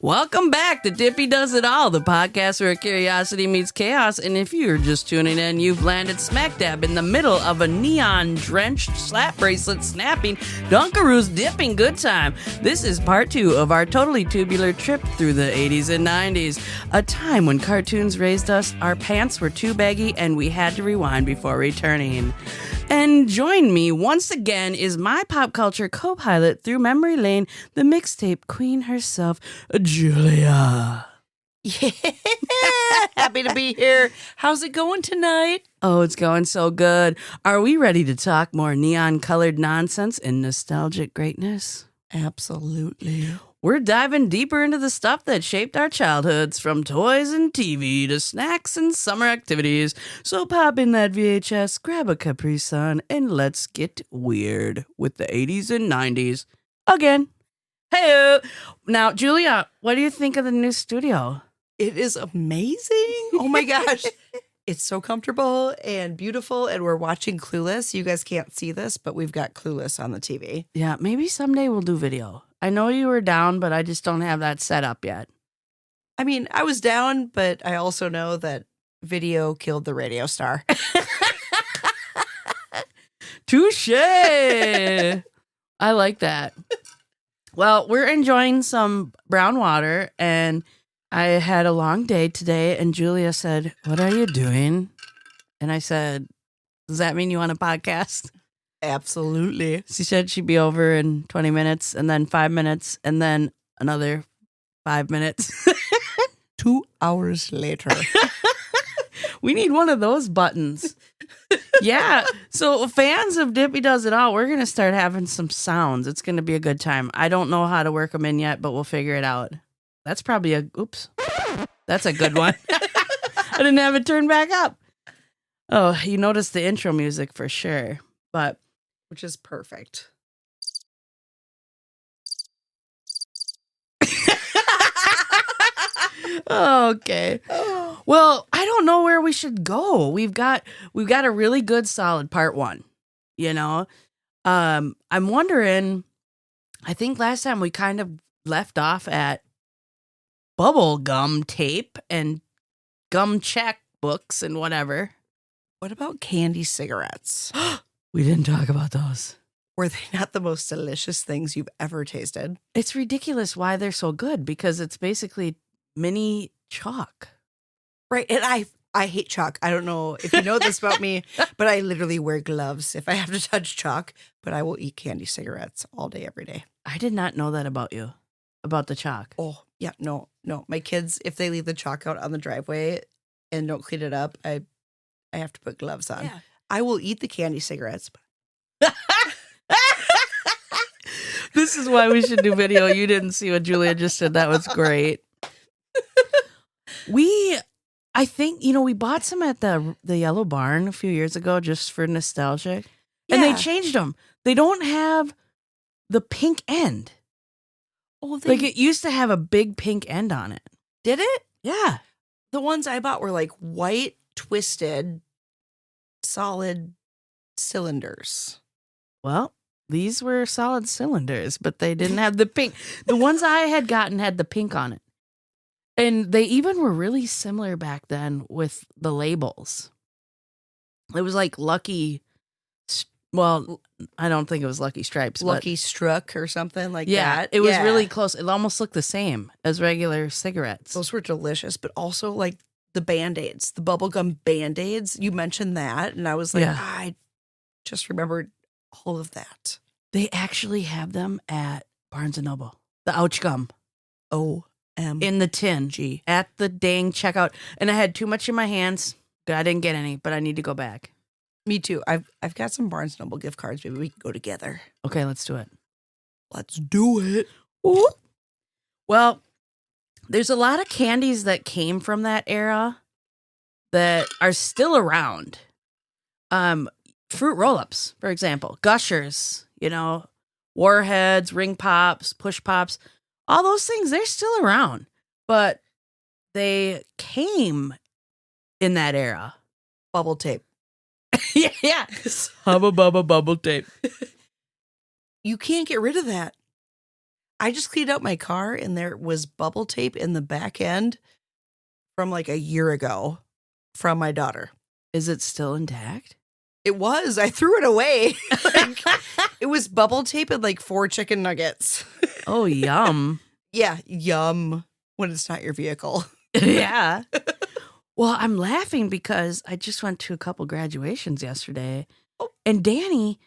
Welcome back to Dippy Does It All, the podcast where curiosity meets chaos. And if you're just tuning in, you've landed smack dab in the middle of a neon-drenched slap bracelet snapping, Dunkaroos dipping good time. This is part 2 of our totally tubular trip through the 80s and 90s, a time when cartoons raised us, our pants were too baggy, and we had to rewind before returning. And join me once again is my pop culture co-pilot through memory lane, the mixtape queen herself, Julia. Yeah, happy to be here. How's it going tonight? Oh, it's going so good. Are we ready to talk more neon-colored nonsense and nostalgic greatness? Absolutely. We're diving deeper into the stuff that shaped our childhoods, from toys and TV to snacks and summer activities. So pop in that VHS, grab a Capri Sun, and let's get weird with the 80s and 90s again. Hey, now, Julia, what do you think of the new studio? It is amazing. Oh my gosh. It's so comfortable and beautiful, and we're watching Clueless. You guys can't see this, but we've got Clueless on the TV. Yeah, maybe someday we'll do video. I know you were down, but I just don't have that set up yet. I mean, I was down, but I also know that video killed the radio star. Touche! I like that. Well, we're enjoying some brown water, and I had a long day today, and Julia said, "What are you doing?" And I said, "Does that mean you want a podcast?" Absolutely. She said she'd be over in 20 minutes, and then 5 minutes, and then another 5 minutes. 2 hours later. We need one of those buttons. Yeah. So fans of Dippy Does It All, we're going to start having some sounds. It's going to be a good time. I don't know how to work them in yet, but we'll figure it out. That's probably oops. That's a good one. I didn't have it turned back up. Oh, you noticed the intro music for sure, but. Which is perfect. Okay. Well, I don't know where we should go. We've got a really good solid part 1, you know. I'm wondering, I think last time we kind of left off at bubble gum tape and gum check books and whatever. What about candy cigarettes? We didn't talk about those. Were they not the most delicious things you've ever tasted? It's ridiculous why they're so good, because it's basically mini chalk. Right. And I hate chalk. I don't know if you know this about me, but I literally wear gloves if I have to touch chalk, but I will eat candy cigarettes all day, every day. I did not know that about you, about the chalk. Oh, yeah. No. My kids, if they leave the chalk out on the driveway and don't clean it up, I have to put gloves on. Yeah. I will eat the candy cigarettes. This is why we should do video. You didn't see what Julia just said. That was great. I think, we bought some at the Yellow Barn a few years ago just for nostalgia. Yeah. And they changed them. They don't have the pink end. Oh, like it used to have a big pink end on it. Did it? Yeah. The ones I bought were like white, twisted, solid cylinders. Well, these were solid cylinders, but they didn't have the pink. The ones I had gotten had the pink on it. And they even were really similar back then with the labels. It was like Lucky, well, I don't think it was Lucky Stripes. Lucky Struck or something like yeah, that. It was really close. It almost looked the same as regular cigarettes. Those were delicious, but also like the Band-Aids, the bubblegum Band-Aids. You mentioned that, and I was like, I just remembered all of that. They actually have them at Barnes & Noble. The Ouch Gum. In the tin. At the dang checkout. And I had too much in my hands. I didn't get any, but I need to go back. Me too. I've got some Barnes & Noble gift cards. Maybe we can go together. Okay, let's do it. Let's do it. Ooh. Well, there's a lot of candies that came from that era that are still around. Fruit roll-ups, for example. Gushers, Warheads, Ring Pops, Push Pops. All those things, they're still around. But they came in that era. Bubble tape. Yeah. Hubba bubba bubble tape. You can't get rid of that. I just cleaned out my car and there was bubble tape in the back end from like a year ago from my daughter. Is it still intact? It was. I threw it away. Like, it was bubble tape and like 4 chicken nuggets. Oh, yum. Yeah, yum when it's not your vehicle. Yeah. Well, I'm laughing because I just went to a couple graduations yesterday. Oh. And Danny,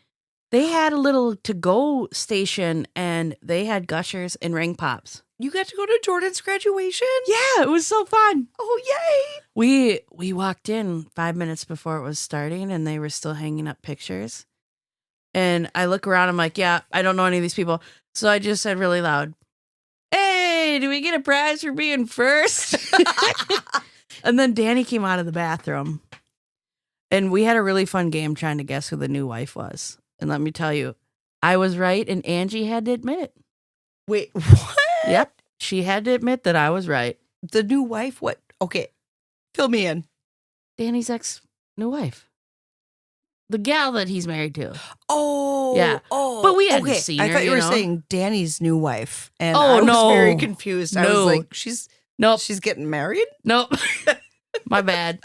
they had a little to-go station and they had Gushers and Ring Pops. You got to go to Jordan's graduation? Yeah, it was so fun. Oh, yay. We walked in 5 minutes before it was starting and they were still hanging up pictures. And I look around, I'm like, yeah, I don't know any of these people. So I just said really loud, "Hey, do we get a prize for being first?" And then Danny came out of the bathroom. And we had a really fun game trying to guess who the new wife was. And let me tell you, I was right and Angie had to admit it. Wait, what? Yep. She had to admit that I was right. The new wife? What? Okay. Fill me in. Danny's ex-new wife. The gal that he's married to. Oh. Yeah. Oh. But we hadn't seen her, I thought you were know? saying Danny's new wife. And Oh, I was no. very confused. I was No. like, she's getting married? Nope. My bad.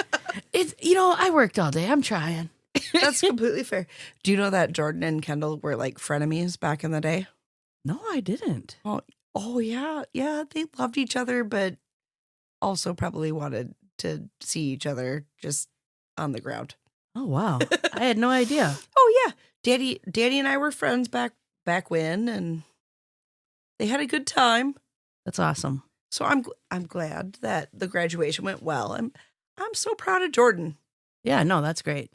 It's, I worked all day. I'm trying. That's completely fair. Do you know that Jordan and Kendall were like frenemies back in the day? No, I didn't. Oh, yeah. Yeah, they loved each other, but also probably wanted to see each other just on the ground. Oh, wow. I had no idea. Oh, yeah. Daddy and I were friends back when, and they had a good time. That's awesome. So I'm glad that the graduation went well. I'm so proud of Jordan. Yeah, no, that's great.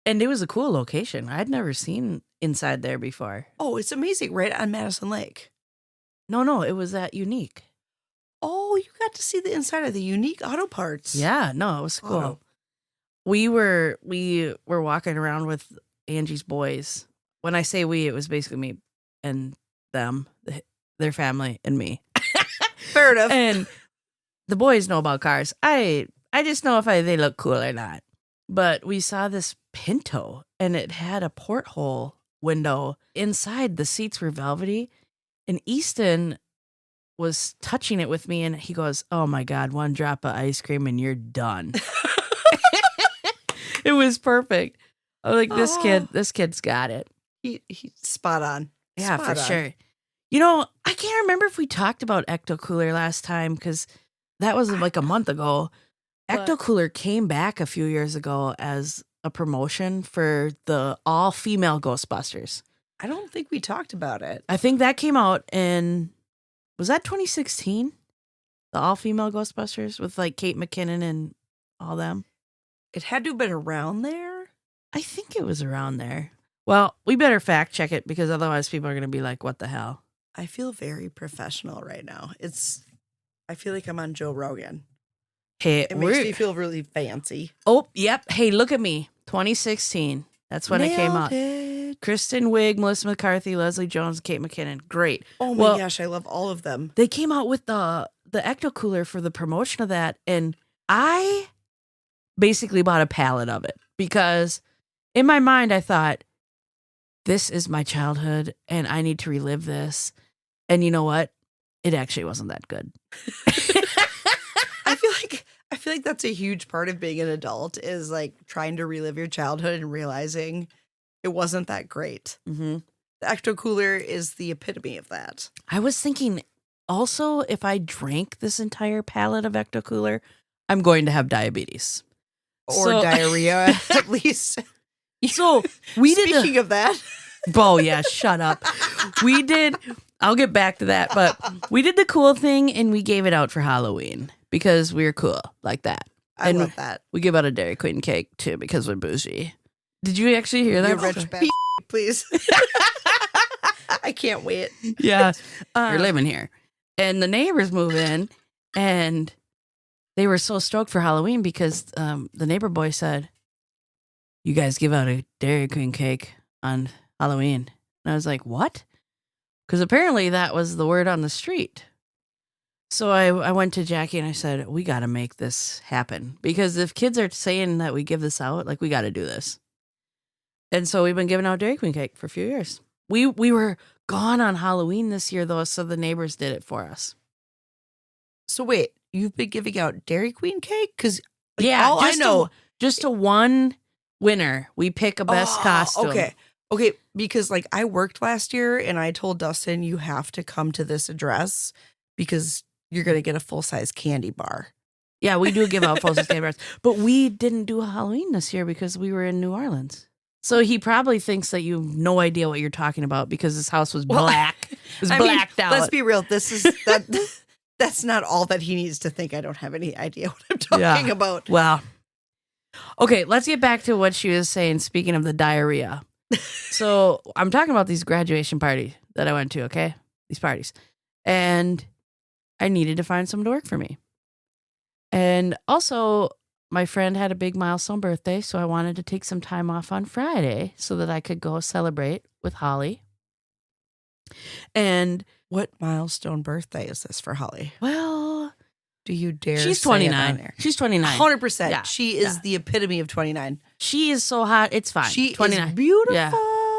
And it was a cool location. I'd never seen inside there before. Oh, it's amazing. Right on Madison Lake. No, it was that unique. Oh, you got to see the inside of the Unique Auto Parts. Yeah, no, it was cool. Auto. We were walking around with Angie's boys. When I say we, it was basically me and them, their family, and me. Fair enough. And the boys know about cars. I just know if they look cool or not. But we saw this Pinto, and it had a porthole window. Inside, the seats were velvety, and Easton was touching it with me, and he goes, "Oh my God, one drop of ice cream and you're done." It was perfect. I was like, this kid's got it. He's spot on. Yeah, Spot for on. sure. I can't remember if we talked about Ecto Cooler last time because that was like a month ago. Ecto Cooler came back a few years ago as a promotion for the all-female Ghostbusters. I don't think we talked about it. I think that came out was that 2016? The all-female Ghostbusters with like Kate McKinnon and all them? It had to have been around there. I think it was around there. Well, we better fact check it because otherwise people are going to be like, what the hell? I feel very professional right now. I feel like I'm on Joe Rogan. Hey, It makes me feel really fancy. Oh, yep. Hey, look at me. 2016. That's when it came out. It. Kristen Wiig, Melissa McCarthy, Leslie Jones, Kate McKinnon. Great. Oh my gosh, I love all of them. They came out with the Ecto Cooler for the promotion of that, and I basically bought a pallet of it because in my mind I thought, this is my childhood and I need to relive this. And you know what? It actually wasn't that good. I feel like that's a huge part of being an adult is like trying to relive your childhood and realizing it wasn't that great. Mm-hmm. The Ecto Cooler is the epitome of that. I was thinking also if I drank this entire pallet of Ecto Cooler, I'm going to have diabetes. Or diarrhea, at least. So we did. Speaking of that. Oh, yeah, shut up. I'll get back to that, but we did the cool thing and we gave it out for Halloween because we were cool like that. I love that. We give out a Dairy Queen cake too because we're bougie. Did you actually hear that? You rich bitch, please. I can't wait. Yeah, you're living here. And the neighbors move in and they were so stoked for Halloween because the neighbor boy said, "You guys give out a Dairy Queen cake on Halloween." And I was like, what? Because apparently that was the word on the street. So I went to Jackie and I said, we got to make this happen. Because if kids are saying that we give this out, like we got to do this. And so we've been giving out Dairy Queen cake for a few years. We were gone on Halloween this year, though, so the neighbors did it for us. So wait, you've been giving out Dairy Queen cake? Because Yeah, I know, just a one winner. We pick a best costume. Okay, because like I worked last year and I told Dustin, you have to come to this address because you're going to get a full-size candy bar. Yeah, we do give out full-size candy bars. But we didn't do a Halloween this year because we were in New Orleans. So he probably thinks that you have no idea what you're talking about because his house was black. It was blacked out. Let's be real. That's not all that he needs to think. I don't have any idea what I'm talking about. Well, okay, let's get back to what she was saying, speaking of the diarrhea. So I'm talking about these graduation parties that I went to, okay? These parties. And I needed to find someone to work for me. And also, my friend had a big milestone birthday, so I wanted to take some time off on Friday so that I could go celebrate with Holly. And what milestone birthday is this for Holly? Well, do you dare? She's 29. She's 29. 100%. Yeah. She is the epitome of 29. She is so hot. It's fine. She 29. is beautiful. Yeah.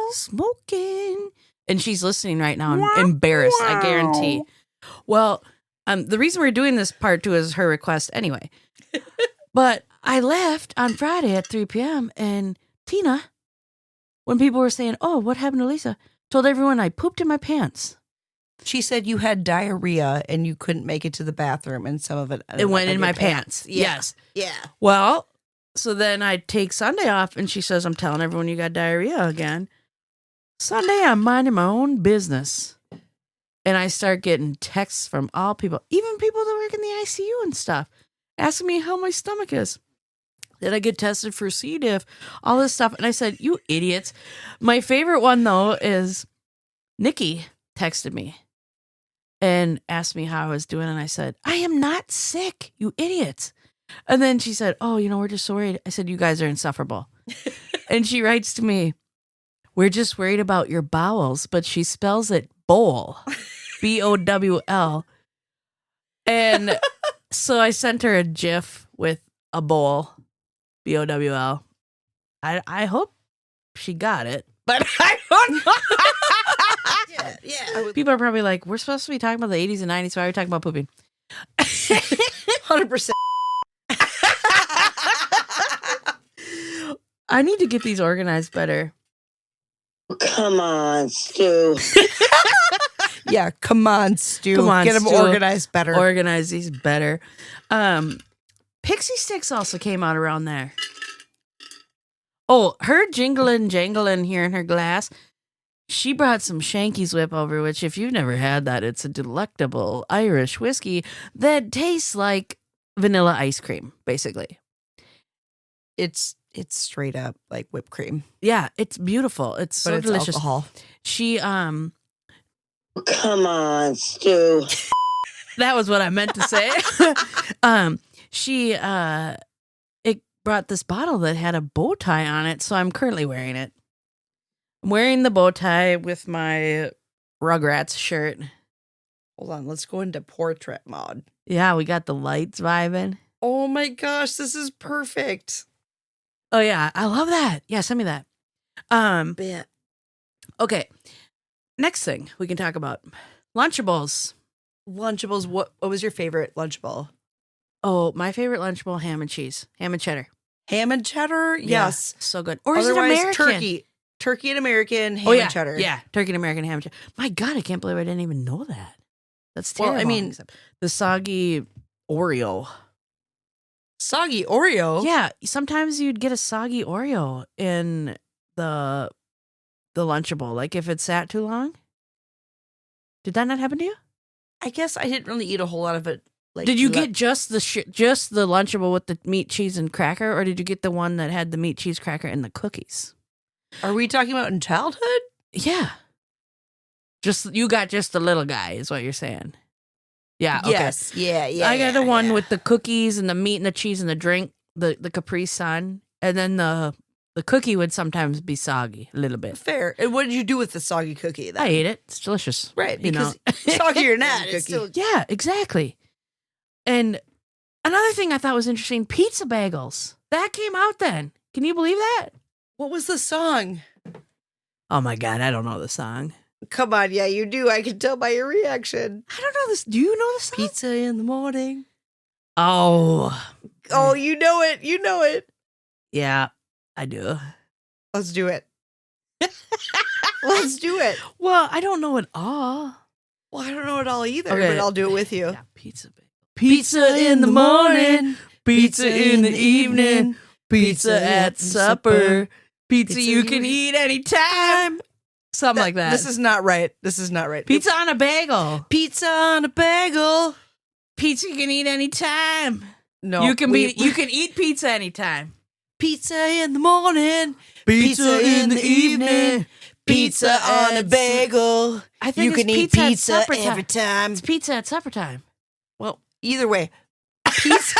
Smoking. And she's listening right now. I'm embarrassed, I guarantee. Well, the reason we're doing this part 2 is her request anyway. But I left on Friday at 3 p.m. and Tina, when people were saying, oh, what happened to Lisa, told everyone I pooped in my pants. She said you had diarrhea and you couldn't make it to the bathroom and some of it went in my pants. Yes. Yeah. Well, so then I take Sunday off and she says, I'm telling everyone you got diarrhea again. Sunday, I'm minding my own business. And I start getting texts from all people, even people that work in the ICU and stuff, asking me how my stomach is. Did I get tested for C. diff? All this stuff. And I said, you idiots. My favorite one, though, is Nikki texted me and asked me how I was doing. And I said, I am not sick, you idiots. And then she said, oh, we're just so worried. I said, you guys are insufferable. And she writes to me, we're just worried about your bowels, but she spells it bowl, BOWL. And so I sent her a GIF with a bowl, BOWL. I hope she got it, but I don't know. Yeah. People are probably like, we're supposed to be talking about the 80s and 90s, why are we talking about pooping? 100%. I need to get these organized better. Come on, Stu. Yeah, come on, Stu. Come on, get them Stu. organized better. Organize these better. Pixie Sticks also came out around there. Oh, her jingling jangling here in her glass. She brought some Shanky's Whip over, which if you've never had that, it's a delectable Irish whiskey that tastes like vanilla ice cream, basically. It's straight up like whipped cream. Yeah, it's beautiful. It's so delicious. Alcohol. She Come on, Stu. that was what I meant to say. She it brought this bottle that had a bow tie on it, so I'm currently wearing it. I'm wearing the bow tie with my Rugrats shirt. Hold on, let's go into portrait mode. Yeah, we got the lights vibing. Oh my gosh, this is perfect. Oh yeah, I love that. Yeah, send me that. Bit. Okay. Next thing we can talk about. Lunchables. Lunchables, what was your favorite Lunchable? Oh, my favorite Lunchable, ham and cheese. Ham and cheddar. Ham and cheddar? Yeah, Yes. so good. Or Otherwise, is it American? turkey. Turkey and American, ham and cheddar. Yeah, turkey and American ham and cheddar. My God, I can't believe I didn't even know that. That's terrible. Well, I mean, the soggy Oreo. Soggy Oreo? Yeah, sometimes you'd get a soggy Oreo in the Lunchable, like if it sat too long. Did that not happen to you? I guess I didn't really eat a whole lot of it. Like, did you get just the Lunchable with the meat, cheese, and cracker, or did you get the one that had the meat, cheese, cracker, and the cookies? Are we talking about in childhood? Yeah. You got just the little guy, is what you're saying. Yeah. Okay. Yes. Yeah. I got the one with the cookies and the meat and the cheese and the drink, the Capri Sun, and then the cookie would sometimes be soggy a little bit. Fair. And what did you do with the soggy cookie then? I ate it. It's delicious. Right. You Because know. soggy or not, it's still... Yeah, exactly. And another thing I thought was interesting, pizza bagels. That came out then. Can you believe that? What was the song? Oh my God, I don't know the song. Come on, yeah, you do. I can tell by your reaction. I don't know this. Do you know this song? Pizza in the morning. Oh. Oh, you know it. You know it. Yeah, I do. Let's do it. Let's do it. Well, I don't know it all. Well, I don't know it all either, Okay. but I'll do it with you. Yeah, pizza in the morning, pizza in the evening, pizza at supper, pizza you can eat anytime. Something like that. This is not right. This is not right. Pizza on a bagel. Pizza on a bagel. Pizza you can eat anytime. No, You can eat pizza anytime. pizza in the morning, Pizza in the evening, pizza on a bagel. I think You it's can eat pizza at pizza supper time. every time. It's pizza at supper time. Well, either way, pizza.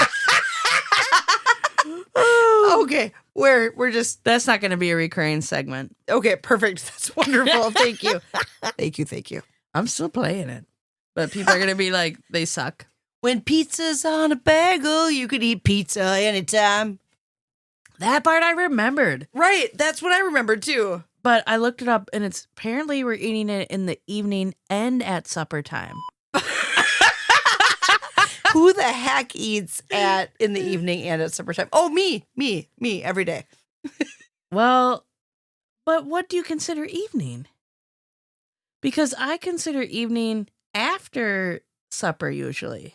Okay, we're just That's not going to be a recurring segment. okay. Perfect. That's wonderful. Thank you. Thank you. I'm still playing it. But people are going to be like, they suck. When pizza's on a bagel, you could eat pizza anytime. That part I remembered. Right. That's what I remember too. But I looked it up and it's apparently we're eating it in the evening and at supper time. Who the heck eats in the evening and at supper time? Oh, me every day. Well, but what do you consider evening? Because I consider evening after supper usually.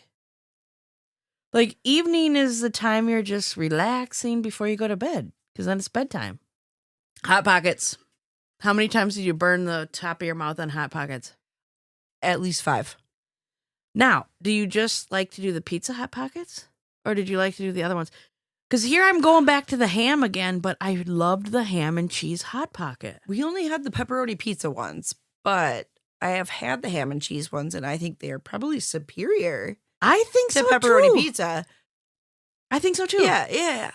Like evening is the time you're just relaxing before you go to bed because then it's bedtime. Hot Pockets. How many times did you burn the top of your mouth on Hot Pockets? At least 5. Now, do you just like to do the pizza Hot Pockets? Or did you like to do the other ones? Because here I'm going back to the ham again, but I loved the ham and cheese Hot Pocket. We only had the pepperoni pizza ones, but I have had the ham and cheese ones, and I think they are probably superior I think to so pepperoni too. pizza. I think so too. Yeah.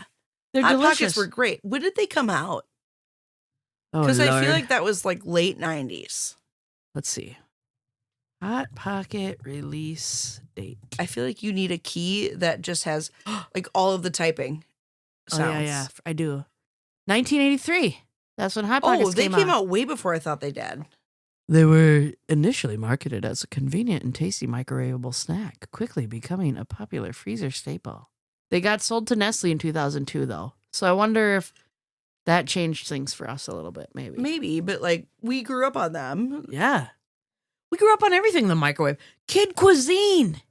They're Hot delicious. Pockets were great. When did they come out? Oh, Because I feel Lord. like that was like late 90s. Let's see. Hot Pocket release date. I feel like you need a key that just has like all of the typing sounds. Oh, yeah. I do. 1983. That's when Hot Pockets Oh, they came came out way before I thought they did. They were initially marketed as a convenient and tasty microwavable snack, quickly becoming a popular freezer staple. They got sold to Nestle in 2002, though. So I wonder if that changed things for us a little bit, maybe. Maybe, but like we grew up on them. Yeah. We grew up on everything in the microwave. Kid cuisine.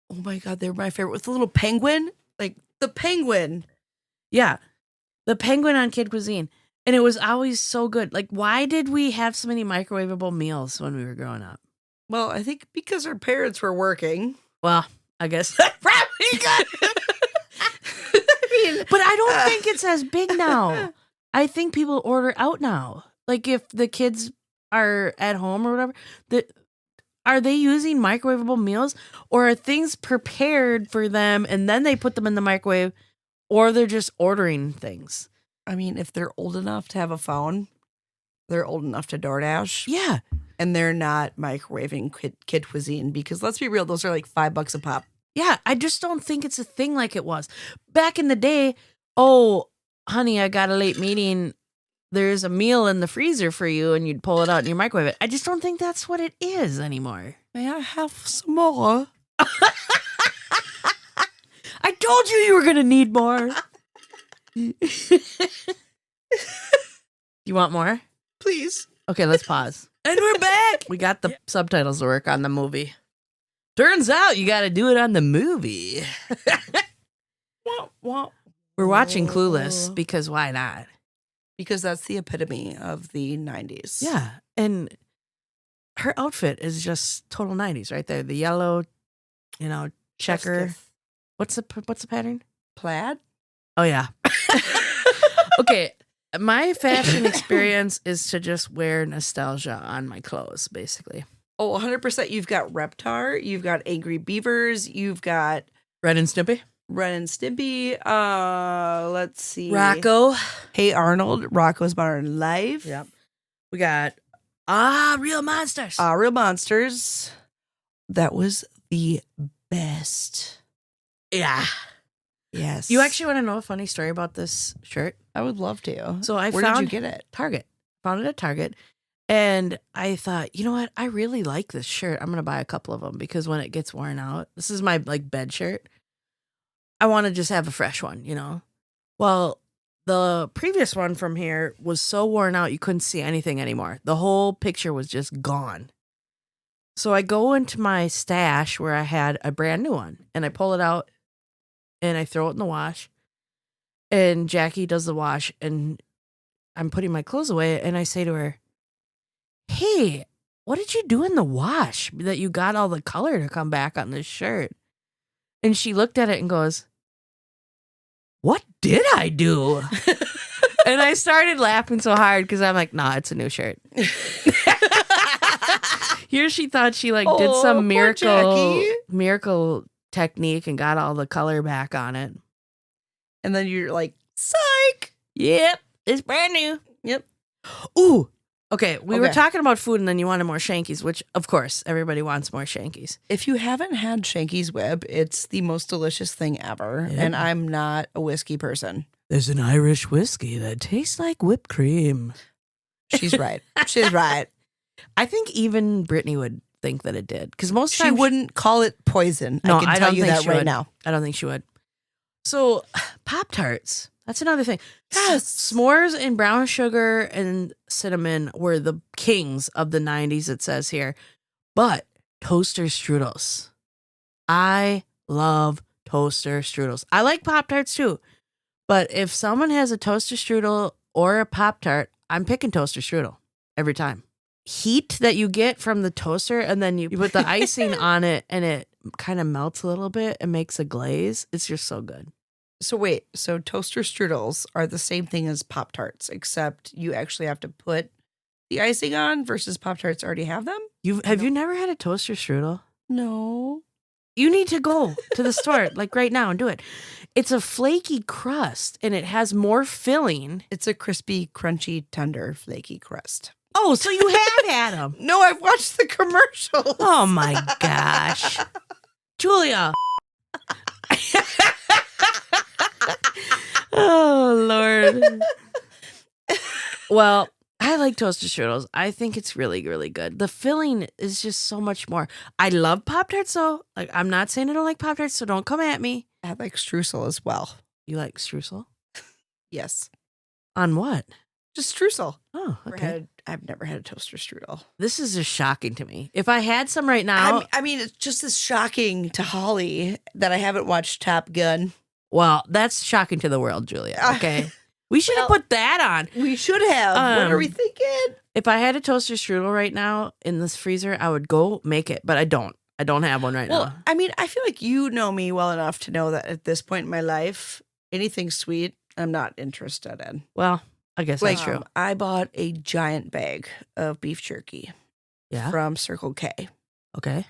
Oh my God, they're my favorite. With the little penguin, like the penguin. Yeah. The penguin on Kid Cuisine. And it was always so good. Like, why did we have so many microwavable meals when we were growing up? Well, I think because our parents were working. Well, I guess that's probably good. But I don't think it's as big now. I think people order out now. Like, if the kids are at home or whatever, are they using microwavable meals? Or are things prepared for them and then they put them in the microwave? Or they're just ordering things? I mean, if they're old enough to have a phone, they're old enough to DoorDash. Yeah. And they're not microwaving kid cuisine because let's be real, those are like $5 a pop. Yeah, I just don't think it's a thing like it was. Back in the day, oh, honey, I got a late meeting. There's a meal in the freezer for you, and you'd pull it out and you microwave it. I just don't think that's what it is anymore. May I have some more? I told you were going to need more. You want more? Please. Okay, let's pause. And we're back. We got the subtitles to work on the movie. Turns out you got to do it on the movie. We're watching Clueless because why not? Because that's the epitome of the 90s. Yeah. And her outfit is just total 90s right there. The yellow, checker. What's the pattern? Plaid? Oh, yeah. Okay. My fashion experience is to just wear nostalgia on my clothes, basically. Oh, 100%. You've got Reptar. You've got Angry Beavers. You've got Ren and Stimpy. Let's see. Rocco. Hey Arnold. Rocco's Modern Life. Yep. We got Real Monsters. Real Monsters. That was the best. Yeah. Yes. You actually want to know a funny story about this shirt? I would love to. So Where did you get it? Target. Found it at Target. And I thought, you know what? I really like this shirt. I'm going to buy a couple of them because when it gets worn out, this is my like bed shirt. I want to just have a fresh one, you know? Well, the previous one from here was so worn out, you couldn't see anything anymore. The whole picture was just gone. So I go into my stash where I had a brand new one and I pull it out and I throw it in the wash. And Jackie does the wash and I'm putting my clothes away and I say to her, hey, what did you do in the wash that you got all the color to come back on this shirt? And she looked at it and goes, what did I do? And I started laughing so hard because I'm like, nah, it's a new shirt. Here she thought she like did some miracle technique and got all the color back on it. And then you're like, psych. Yep, it's brand new. Yep. Ooh. Okay, we were talking about food and then you wanted more Shankies, which, of course, everybody wants more Shankies. If you haven't had Shanky's Whip, it's the most delicious thing ever. Yep. And I'm not a whiskey person. There's an Irish whiskey that tastes like whipped cream. She's right. She's right. I think even Brittany would think that it did. Because most She times wouldn't call it poison. No, I can I tell don't you think that she right would. now. I don't think she would. So, Pop-Tarts. That's another thing. Yes. S'mores and brown sugar and cinnamon were the kings of the 90s, it says here. But toaster strudels. I love toaster strudels. I like Pop-Tarts too. But if someone has a toaster strudel or a Pop-Tart, I'm picking toaster strudel every time. Heat that you get from the toaster and then you put the icing on it and it kind of melts a little bit and makes a glaze. It's just so good. So wait, so toaster strudels are the same thing as Pop-Tarts, except you actually have to put the icing on versus Pop-Tarts already have them? Have you never had a toaster strudel? No. You need to go to the store like right now and do it. It's a flaky crust and it has more filling. It's a crispy, crunchy, tender, flaky crust. Oh, so you have had them. No, I've watched the commercials. Oh my gosh. Julia. Oh, Lord. Well, I like toaster strudels. I think it's really, really good. The filling is just so much more. I love Pop-Tarts, though. Like, I'm not saying I don't like Pop-Tarts, so don't come at me. I like streusel as well. You like streusel? Yes. On what? Just streusel. Oh, okay. I've never had a toaster strudel. This is just shocking to me. If I had some right now. I mean, it's just as shocking to Holly that I haven't watched Top Gun. Well, that's shocking to the world, Julia. Okay. We should have put that on. We should have. What are we thinking? If I had a toaster strudel right now in this freezer, I would go make it, but I don't. I don't have one right now. I mean, I feel like you know me well enough to know that at this point in my life, anything sweet, I'm not interested in. Well, I guess that's true. I bought a giant bag of beef jerky from Circle K. Okay.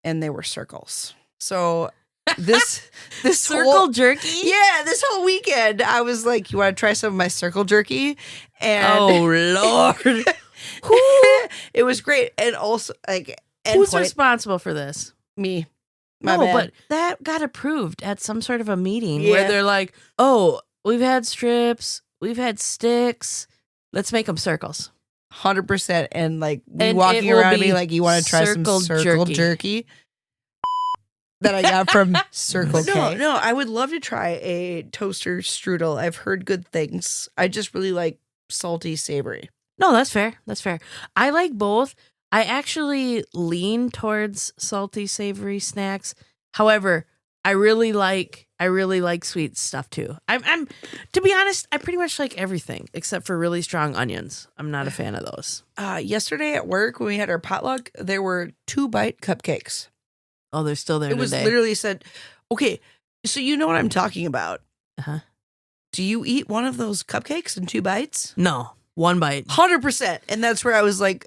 And they were circles. So this circle jerky? Yeah, this whole weekend I was like, you want to try some of my circle jerky? And oh Lord. It was great. And also like who's responsible for this? Me. No, but that got approved at some sort of a meeting where they're like, oh, we've had strips, we've had sticks, let's make them circles. 100%. And like walking around me like, you want to try some circle jerky? That I got from Circle K. No, I would love to try a toaster strudel. I've heard good things. I just really like salty, savory. No, that's fair. That's fair. I like both. I actually lean towards salty, savory snacks. However, I really like sweet stuff too. I'm to be honest, I pretty much like everything except for really strong onions. I'm not a fan of those. Yesterday at work when we had our potluck, there were 2-bite cupcakes. Oh, they're still there. It was literally said, okay, so you know what I'm talking about. Uh-huh. Do you eat one of those cupcakes in 2 bites? No, 1 bite. 100%. And that's where I was like,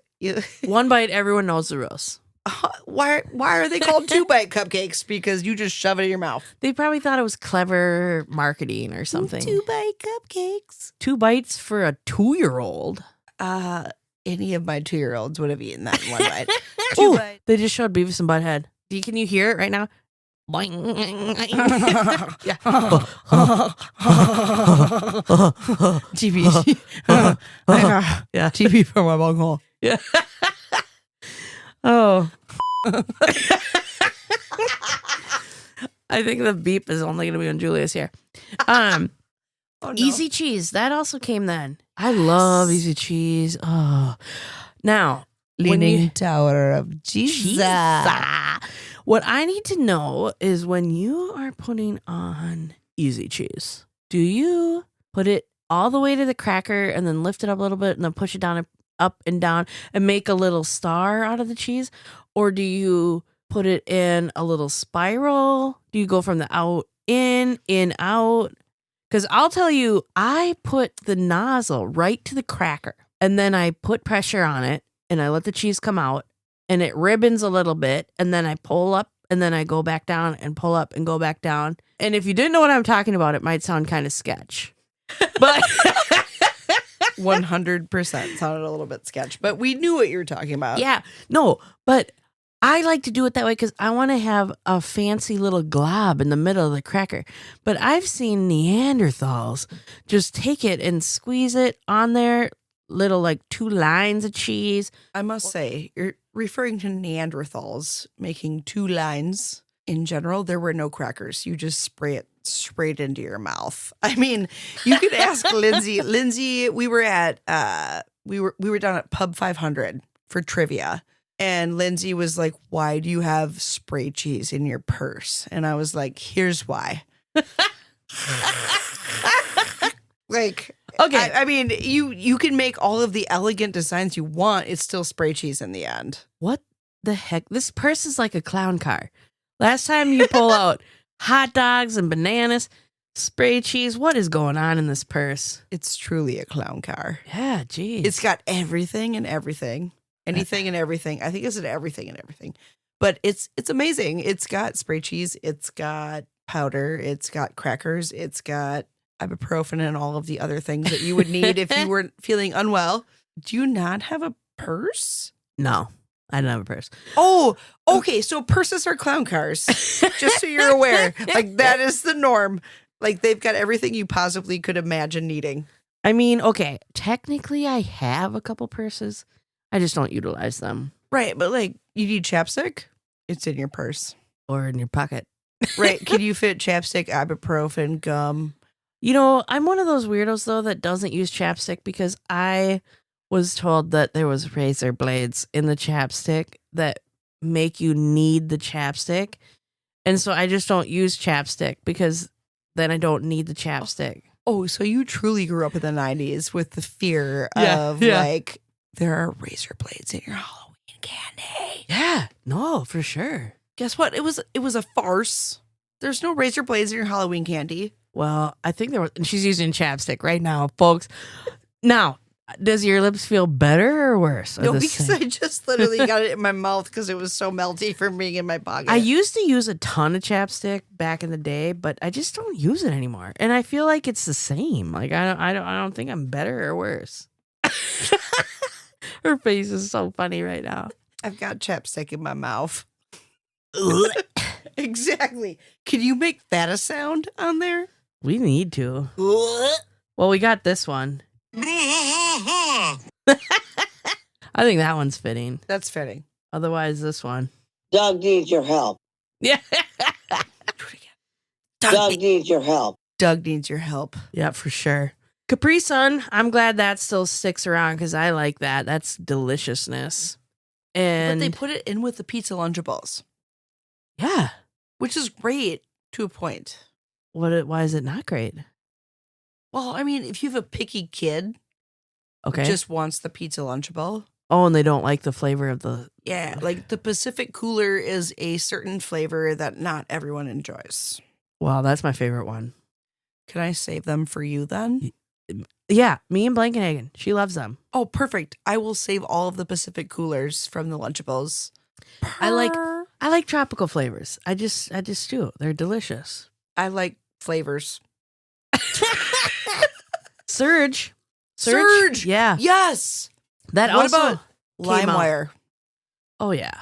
1 bite, everyone knows the rules. Why are they called 2-bite cupcakes? Because you just shove it in your mouth. They probably thought it was clever marketing or something. 2-bite cupcakes. 2 bites for a 2-year-old. Any of my 2-year-olds would have eaten that in 1 bite. Ooh, they just showed Beavis and Butthead. Can you hear it right now? Yeah. TV. Yeah. TV from my bunghole. Yeah. Oh. I think the beep is only going to be when Julia's here. Oh, no. Easy cheese. That also came then. I love easy cheese. Oh. Now, Leaning Tower of Jesus. What I need to know is when you are putting on easy cheese, do you put it all the way to the cracker and then lift it up a little bit and then push it down and up and down and make a little star out of the cheese? Or do you put it in a little spiral? Do you go from the out, in, out? Because I'll tell you, I put the nozzle right to the cracker and then I put pressure on it and I let the cheese come out and it ribbons a little bit and then I pull up and then I go back down and pull up and go back down. And if you didn't know what I'm talking about, it might sound kind of sketch. But 100% sounded a little bit sketch, but we knew what you were talking about. Yeah. No, but I like to do it that way because I want to have a fancy little glob in the middle of the cracker. But I've seen Neanderthals just take it and squeeze it on there, little like 2 lines of cheese. I must say, you're referring to Neanderthals making 2 lines. In general, there were no crackers. You just spray it straight into your mouth. I mean, you could ask Lindsay. Lindsay, we were at we were down at Pub 500 for trivia. And Lindsay was like, "Why do you have spray cheese in your purse?" And I was like, "Here's why." Like, okay. I mean, you can make all of the elegant designs you want. It's still spray cheese in the end. What the heck? This purse is like a clown car. Last time you pull out hot dogs and bananas, spray cheese. What is going on in this purse? It's truly a clown car. Yeah, geez. It's got everything and everything. Anything and everything. I think it's everything and everything. But it's amazing. It's got spray cheese. It's got powder. It's got crackers. It's got ibuprofen and all of the other things that you would need if you were feeling unwell. Do you not have a purse? No, I don't have a purse. Oh, okay. So purses are clown cars. Just so you're aware. Like, that is the norm. Like, they've got everything you possibly could imagine needing. I mean, okay, technically I have a couple purses. I just don't utilize them. Right, but like, you need chapstick? It's in your purse. Or in your pocket. Right. Can you fit chapstick, ibuprofen, gum? You know, I'm one of those weirdos, though, that doesn't use chapstick because I was told that there was razor blades in the chapstick that make you need the chapstick. And so I just don't use chapstick because then I don't need the chapstick. Oh, so you truly grew up in the 90s with the fear of like, there are razor blades in your Halloween candy. Yeah, no, for sure. Guess what? It was a farce. There's no razor blades in your Halloween candy. Well, I think there was, and she's using chapstick right now, folks. Now, does your lips feel better or worse? No, because I just literally got it in my mouth because it was so melty from being in my pocket. I used to use a ton of chapstick back in the day, but I just don't use it anymore. And I feel like it's the same. Like I don't think I'm better or worse. Her face is so funny right now. I've got chapstick in my mouth. Exactly. Can you make that a sound on there? We need to. Well, we got this one. I think that one's fitting. That's fitting. Otherwise, this one. Doug needs your help. Yeah. Doug needs your help. Doug needs your help. Yeah, for sure. Capri Sun, I'm glad that still sticks around because I like that. That's deliciousness. And but they put it in with the pizza Lunchables. Yeah. Which is great to a point. Why is it not great? Well, I mean, if you have a picky kid who just wants the pizza Lunchable. Oh, and they don't like the flavor of the... Yeah, like the Pacific Cooler is a certain flavor that not everyone enjoys. Wow, that's my favorite one. Can I save them for you then? Yeah, me and Blankenhagen. She loves them. Oh, perfect. I will save all of the Pacific Coolers from the Lunchables. I like tropical flavors. I just do. They're delicious. I like flavors. Surge. Yeah. Yes. What also about LimeWire? Oh, yeah.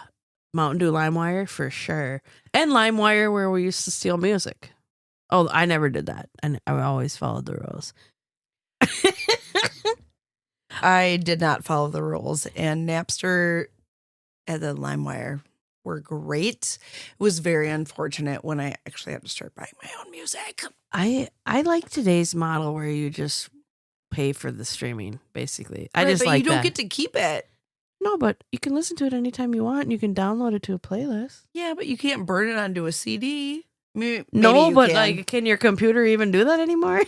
Mountain Dew LimeWire for sure. And LimeWire where we used to steal music. Oh, I never did that. I always followed the rules. I did not follow the rules, and Napster and then LimeWire were great. It was very unfortunate when I actually had to start buying my own music. I like today's model where you just pay for the streaming, basically. I Right, just but like you don't that. get to keep it. No, but you can listen to it anytime you want, and you can download it to a playlist. Yeah, but you can't burn it onto a CD. Maybe No, you but can. like, can your computer even do that anymore?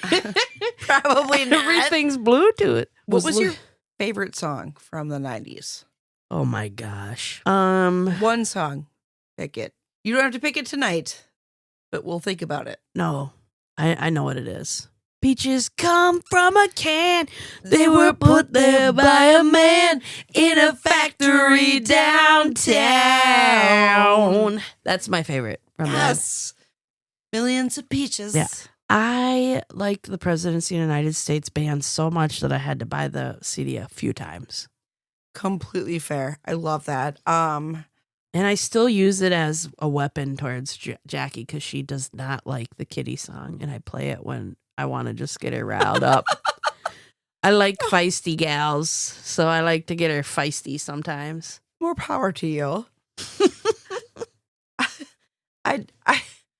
Probably not. Everything's Bluetooth. What was your favorite song from the 90s? Oh my gosh. One song. Pick it. You don't have to pick it tonight, but we'll think about it. No, I know what it is. Peaches come from a can. They were put there by a man in a factory downtown. That's my favorite from Yes. Millions of peaches. Yeah. I liked the Presidency of the United States band so much that I had to buy the CD a few times. Completely fair. I love that. And I still use it as a weapon towards Jackie because she does not like the Kitty song, and I play it when I want to just get her riled up. I like feisty gals, so I like to get her feisty sometimes. More power to you.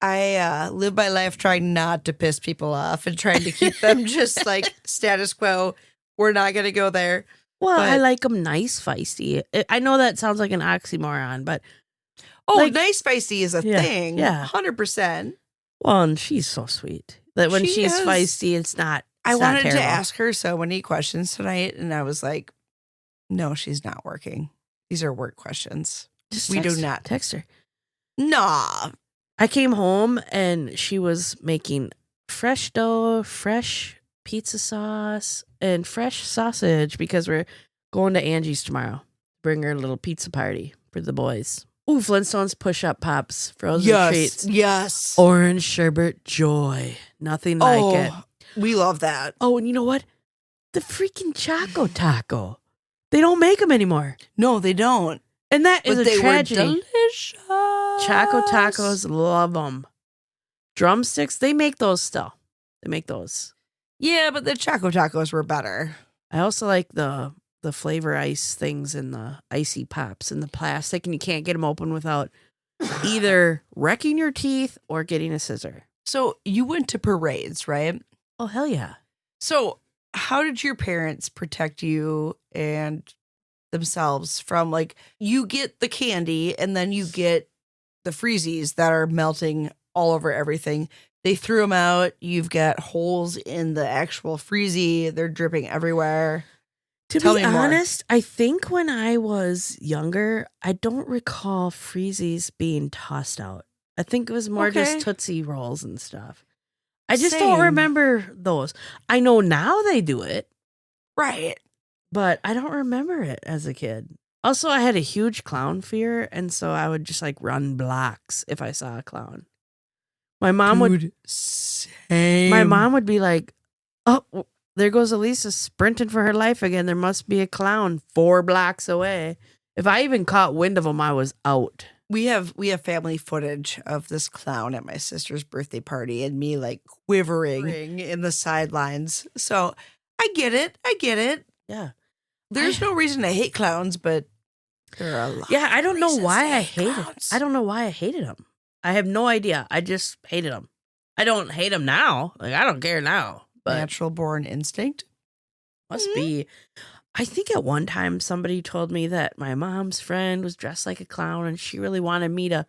I live my life trying not to piss people off and trying to keep them just like status quo. We're not going to go there. Well, I like them nice feisty. I know that sounds like an oxymoron, but nice feisty is a thing. Yeah, 100%. Well, and she's so sweet that when she's feisty, it's not. I wanted to ask her so many questions tonight, and I was like, "No, she's not working. These are work questions. We do not text her." Nah. I came home and she was making fresh dough, fresh pizza sauce, and fresh sausage because we're going to Angie's tomorrow. Bring her a little pizza party for the boys. Ooh, Flintstones push-up pops, frozen treats. Yes. Orange sherbet joy. Nothing like it. We love that. Oh, and you know what? The freaking Choco Taco. They don't make them anymore. No, they don't. And that is a tragedy. Were delicious. Choco Tacos, love them. Drumsticks, they make those still. They make those. Yeah, but the Choco Tacos were better. I also like the flavor ice things and the icy pops in the plastic, and you can't get them open without either wrecking your teeth or getting a scissor. So you went to parades, right? Oh, hell yeah. So how did your parents protect you and themselves from, like, you get the candy and then you get the freezies that are melting all over everything. They threw them out. You've got holes in the actual freezie. They're dripping everywhere. To be honest, I think when I was younger, I don't recall freezies being tossed out. I think it was more just Tootsie Rolls and stuff. I just don't remember those. I know now they do it. Right. But I don't remember it as a kid. Also, I had a huge clown fear, and so I would just like run blocks if I saw a clown. My mom would be like, "Oh, there goes Elisa sprinting for her life again. There must be a clown 4 blocks away." If I even caught wind of him, I was out. We have family footage of this clown at my sister's birthday party and me like quivering in the sidelines. So I get it. Yeah. There's no reason to hate clowns, but there are a lot. Yeah, I don't know why I hated clowns. I don't know why I hated them. I have no idea. I just hated them. I don't hate them now. Like, I don't care now. But natural born instinct? Must be. I think at one time somebody told me that my mom's friend was dressed like a clown and she really wanted me to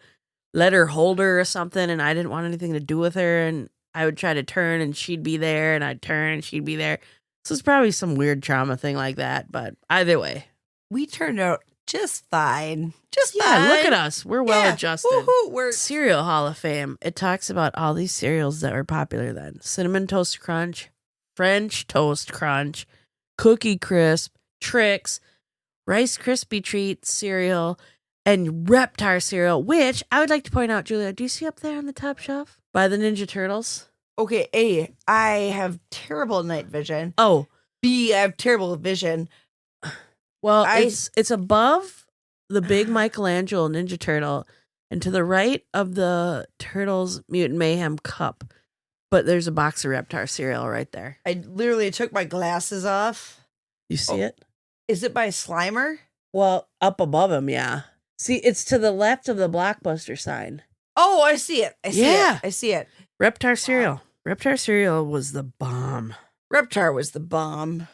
let her hold her or something, and I didn't want anything to do with her, and I would try to turn and she'd be there, and I'd turn and she'd be there. So it's probably some weird trauma thing like that, but either way. We turned out just fine. Fine. Look at us. We're well adjusted. Woo-hoo, we're Cereal Hall of Fame. It talks about all these cereals that were popular then. Cinnamon Toast Crunch, French Toast Crunch, Cookie Crisp, Trix, Rice Krispie Treat cereal, and Reptar cereal, which I would like to point out, Julia, do you see up there on the top shelf by the Ninja Turtles? Okay, A, I have terrible night vision. Oh. B, I have terrible vision. Well, it's above the big Michelangelo Ninja Turtle and to the right of the Turtles Mutant Mayhem cup. But there's a box of Reptar cereal right there. I literally took my glasses off You see it? Is it by Slimer? Well, up above him, yeah. See, it's to the left of the Blockbuster sign. Oh, I see it. I see it. Reptar cereal. Reptar cereal was the bomb. Reptar was the bomb.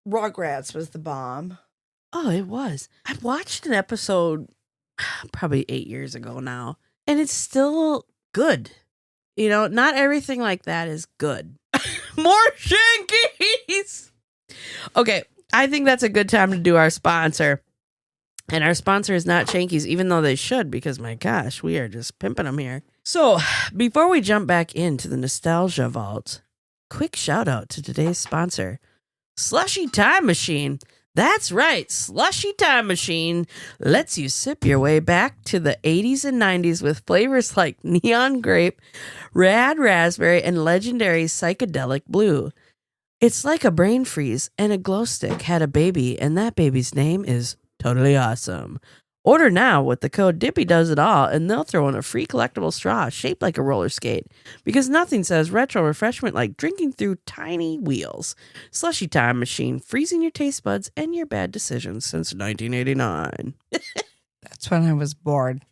Rugrats was the bomb. Oh, it was. I watched an episode probably 8 years ago now, and it's still good. You know, not everything like that is good. More Shankies! Okay, I think that's a good time to do our sponsor. And our sponsor is not Shanky's, even though they should, because my gosh, we are just pimping them here. So, before we jump back into the nostalgia vault, quick shout out to today's sponsor, Slushy Time Machine. That's right, Slushy Time Machine lets you sip your way back to the 80s and 90s with flavors like neon grape, rad raspberry, and legendary psychedelic blue. It's like a brain freeze and a glow stick had a baby, and that baby's name is Totally Awesome. Order now with the code DippyDoesItAll, and they'll throw in a free collectible straw shaped like a roller skate, because nothing says retro refreshment like drinking through tiny wheels. Slushy Time Machine, freezing your taste buds and your bad decisions since 1989. That's when I was bored.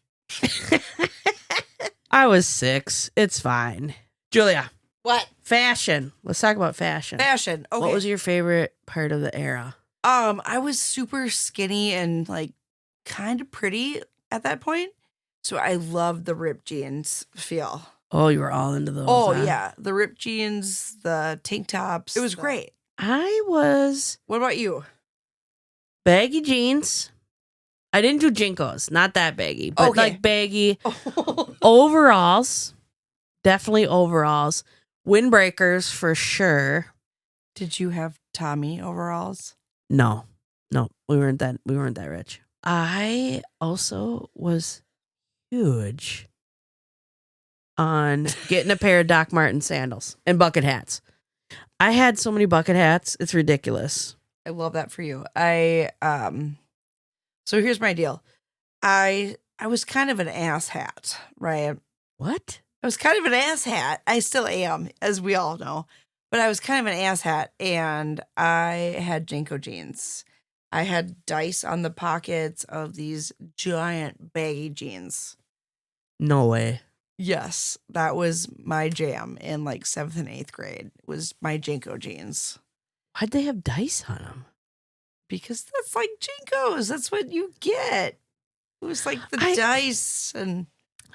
I was 6. It's fine. Julia. What? Fashion. Let's talk about fashion. Fashion. Okay. What was your favorite part of the era? I was super skinny and like kind of pretty at that point. So I loved the ripped jeans feel. Oh, you were all into those. Oh, yeah. The ripped jeans, the tank tops. It was great. I was... What about you? Baggy jeans. I didn't do JNCOs. Not that baggy. But like baggy. Overalls. Definitely overalls. Windbreakers for sure. Did you have Tommy overalls? No, we weren't that rich. I also was huge on getting a pair of Doc Marten sandals and bucket hats. I had so many bucket hats, it's ridiculous. I love that for you. So here's my deal. I was kind of an ass hat, right? What? I was kind of an ass hat. I still am, as we all know. But I was kind of an ass hat, and I had JNCO jeans. I had dice on the pockets of these giant baggy jeans. No way. Yes, that was my jam in like 7th and 8th grade, was my JNCO jeans. Why'd they have dice on them? Because that's like JNCOs. That's what you get. It was like the dice. And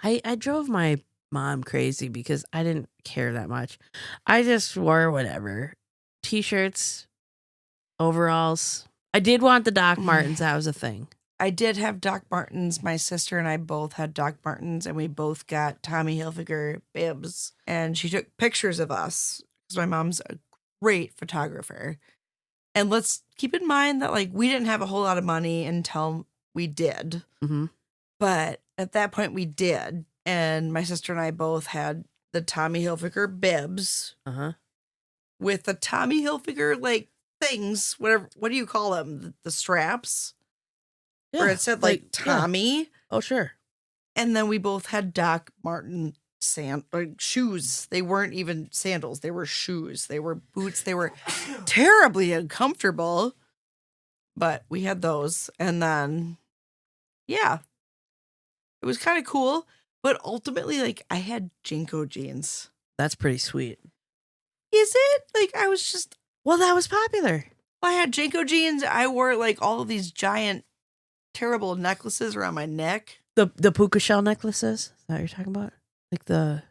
I drove my mom crazy because I didn't care that much. I just wore whatever. T-shirts, overalls. I did want the Doc Martens. That was a thing. I did have Doc Martens. My sister and I both had Doc Martens, and we both got Tommy Hilfiger bibs. And she took pictures of us because my mom's a great photographer. And let's keep in mind that like we didn't have a whole lot of money until we did. Mm-hmm. But at that point we did. And my sister and I both had the Tommy Hilfiger bibs with the Tommy Hilfiger like things, whatever. What do you call them? The straps, where it said like Tommy. Yeah. Oh, sure. And then we both had Doc Marten shoes. They weren't even sandals. They were shoes. They were boots. They were terribly uncomfortable, but we had those. And then, yeah, it was kind of cool. But ultimately, like, I had JNCO jeans. That's pretty sweet. Is it? Like, I was just... Well, that was popular. I had JNCO jeans. I wore, like, all of these giant, terrible necklaces around my neck. The puka shell necklaces? Is that what you're talking about? Like the...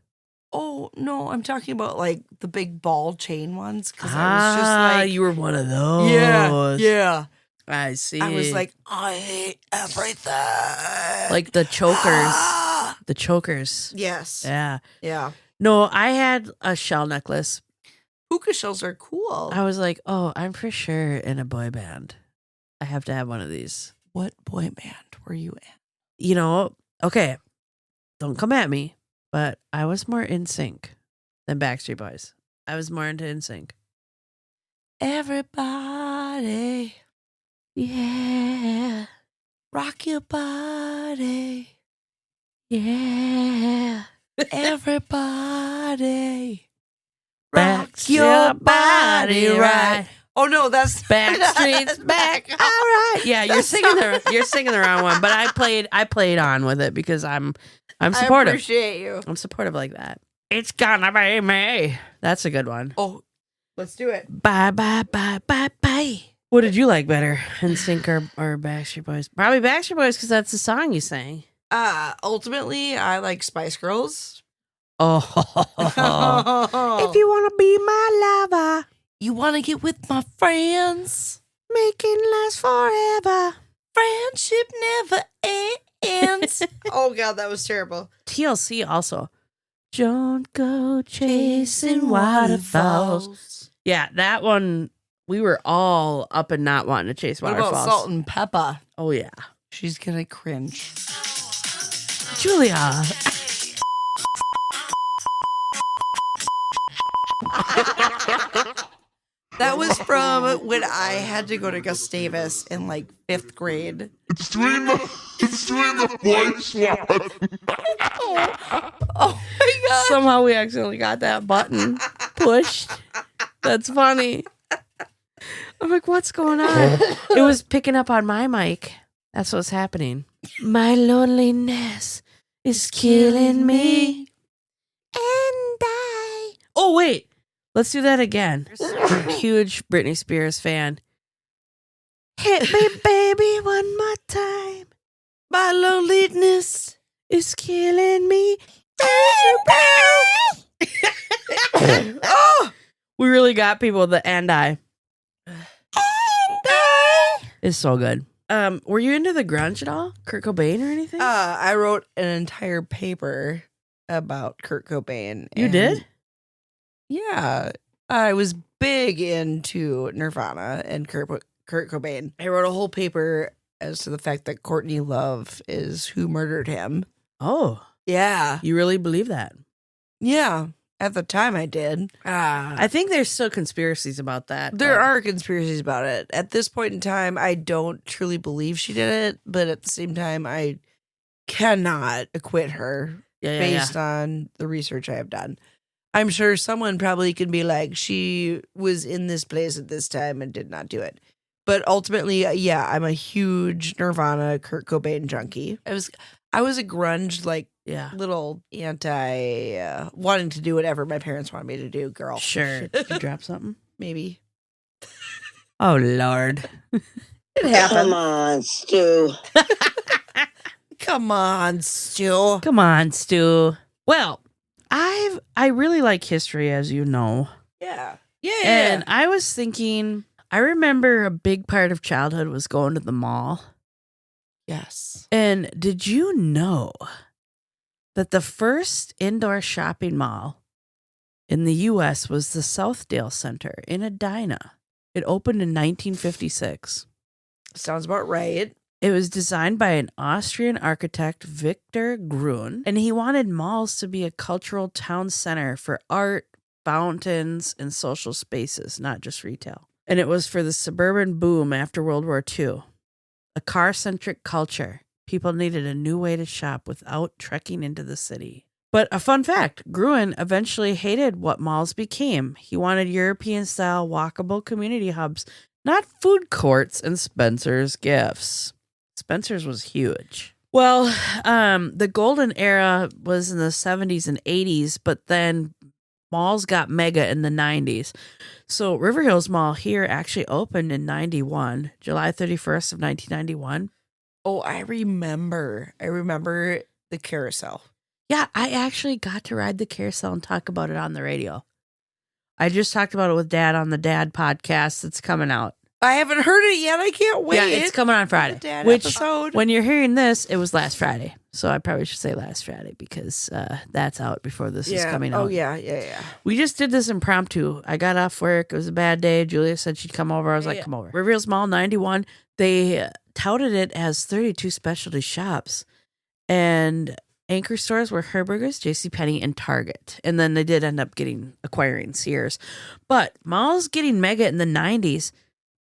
Oh, no, I'm talking about, like, the big ball chain ones. Because I was just like... you were one of those. Yeah. I see. I was like, I hate everything. Like the chokers. The chokers. Yes. Yeah. No, I had a shell necklace. Puka shells are cool. I was like, oh, I'm for sure in a boy band. I have to have one of these. What boy band were you in? You know, okay, don't come at me, but I was more NSYNC than Backstreet Boys. I was more into NSYNC. Everybody, yeah, rock your body. Yeah. Everybody, rock your body right. Oh no, that's Backstreet's back. All right. Yeah, you're singing the wrong one, but I played on with it because I'm supportive. I appreciate you. I'm supportive like that. It's gonna be me. That's a good one. Oh, let's do it. Bye bye bye bye bye. What did you like better, NSYNC or Backstreet Boys? Probably Backstreet Boys because that's the song you sang. Ultimately, I like Spice Girls. Oh, if you wanna be my lover. You want to get with my friends? Make it last forever. Friendship never ends. Oh, God, that was terrible. TLC also. Don't go chasing waterfalls. Yeah, that one, we were all up and not wanting to chase waterfalls. What about Salt and Pepper? Oh, yeah. She's going to cringe. Julia. That was from when I had to go to Gustavus in like 5th grade. It's doing the white swat. Oh my God. Somehow we accidentally got that button pushed. That's funny. I'm like, what's going on? It was picking up on my mic. That's what's happening. My loneliness is killing me. And I. Oh, wait. Let's do that again. Huge Britney Spears fan. Hit me, baby, one more time. My loneliness is killing me. Oh, we really got people. The and I is so good. Were you into the grunge at all? Kurt Cobain or anything? I wrote an entire paper about Kurt Cobain. You did? Yeah, I was big into Nirvana and Kurt Cobain. I wrote a whole paper as to the fact that Courtney Love is who murdered him. Oh, yeah. You really believe that? Yeah, at the time I did. I think there's still conspiracies about that. There are conspiracies about it. At this point in time, I don't truly believe she did it, but at the same time, I cannot acquit her based on the research I have done. I'm sure someone probably can be like, she was in this place at this time and did not do it. But ultimately, yeah, I'm a huge Nirvana, Kurt Cobain junkie. I was a grunge, like, little anti, wanting to do whatever my parents wanted me to do, girl. Sure. Did you drop something? Maybe. Oh, Lord. It happened. Come on, Stu. Come on, Stu. Come on, Stu. Well, I really like history, as you know. Yeah. And I was thinking, I remember a big part of childhood was going to the mall. Yes. And did you know that the first indoor shopping mall in the U.S. was the Southdale Center in Edina? It opened in 1956. Sounds about right. It was designed by an Austrian architect, Victor Gruen, and he wanted malls to be a cultural town center for art, fountains, and social spaces, not just retail. And it was for the suburban boom after World War II. A car-centric culture. People needed a new way to shop without trekking into the city. But a fun fact, Gruen eventually hated what malls became. He wanted European-style walkable community hubs, not food courts and Spencer's Gifts. Spencer's was huge. Well, the golden era was in the 70s and 80s, but then malls got mega in the 90s. So River Hills Mall here actually opened in 91, July 31st of 1991. Oh, I remember the carousel. Yeah, I actually got to ride the carousel and talk about it on the radio. I just talked about it with Dad on the Dad podcast that's coming out. I haven't heard it yet. I can't wait. Yeah, it's coming on Friday. Dad Which, episode. when you're hearing this, it was last Friday. So I probably should say last Friday because that's out before this is coming out. Oh, yeah. We just did this impromptu. I got off work. It was a bad day. Julia said she'd come over. I was like, come over. River Hills Mall, 91. They touted it as 32 specialty shops. And anchor stores were Herberger's, JCPenney, and Target. And then they did end up acquiring Sears. But malls getting mega in the 90s.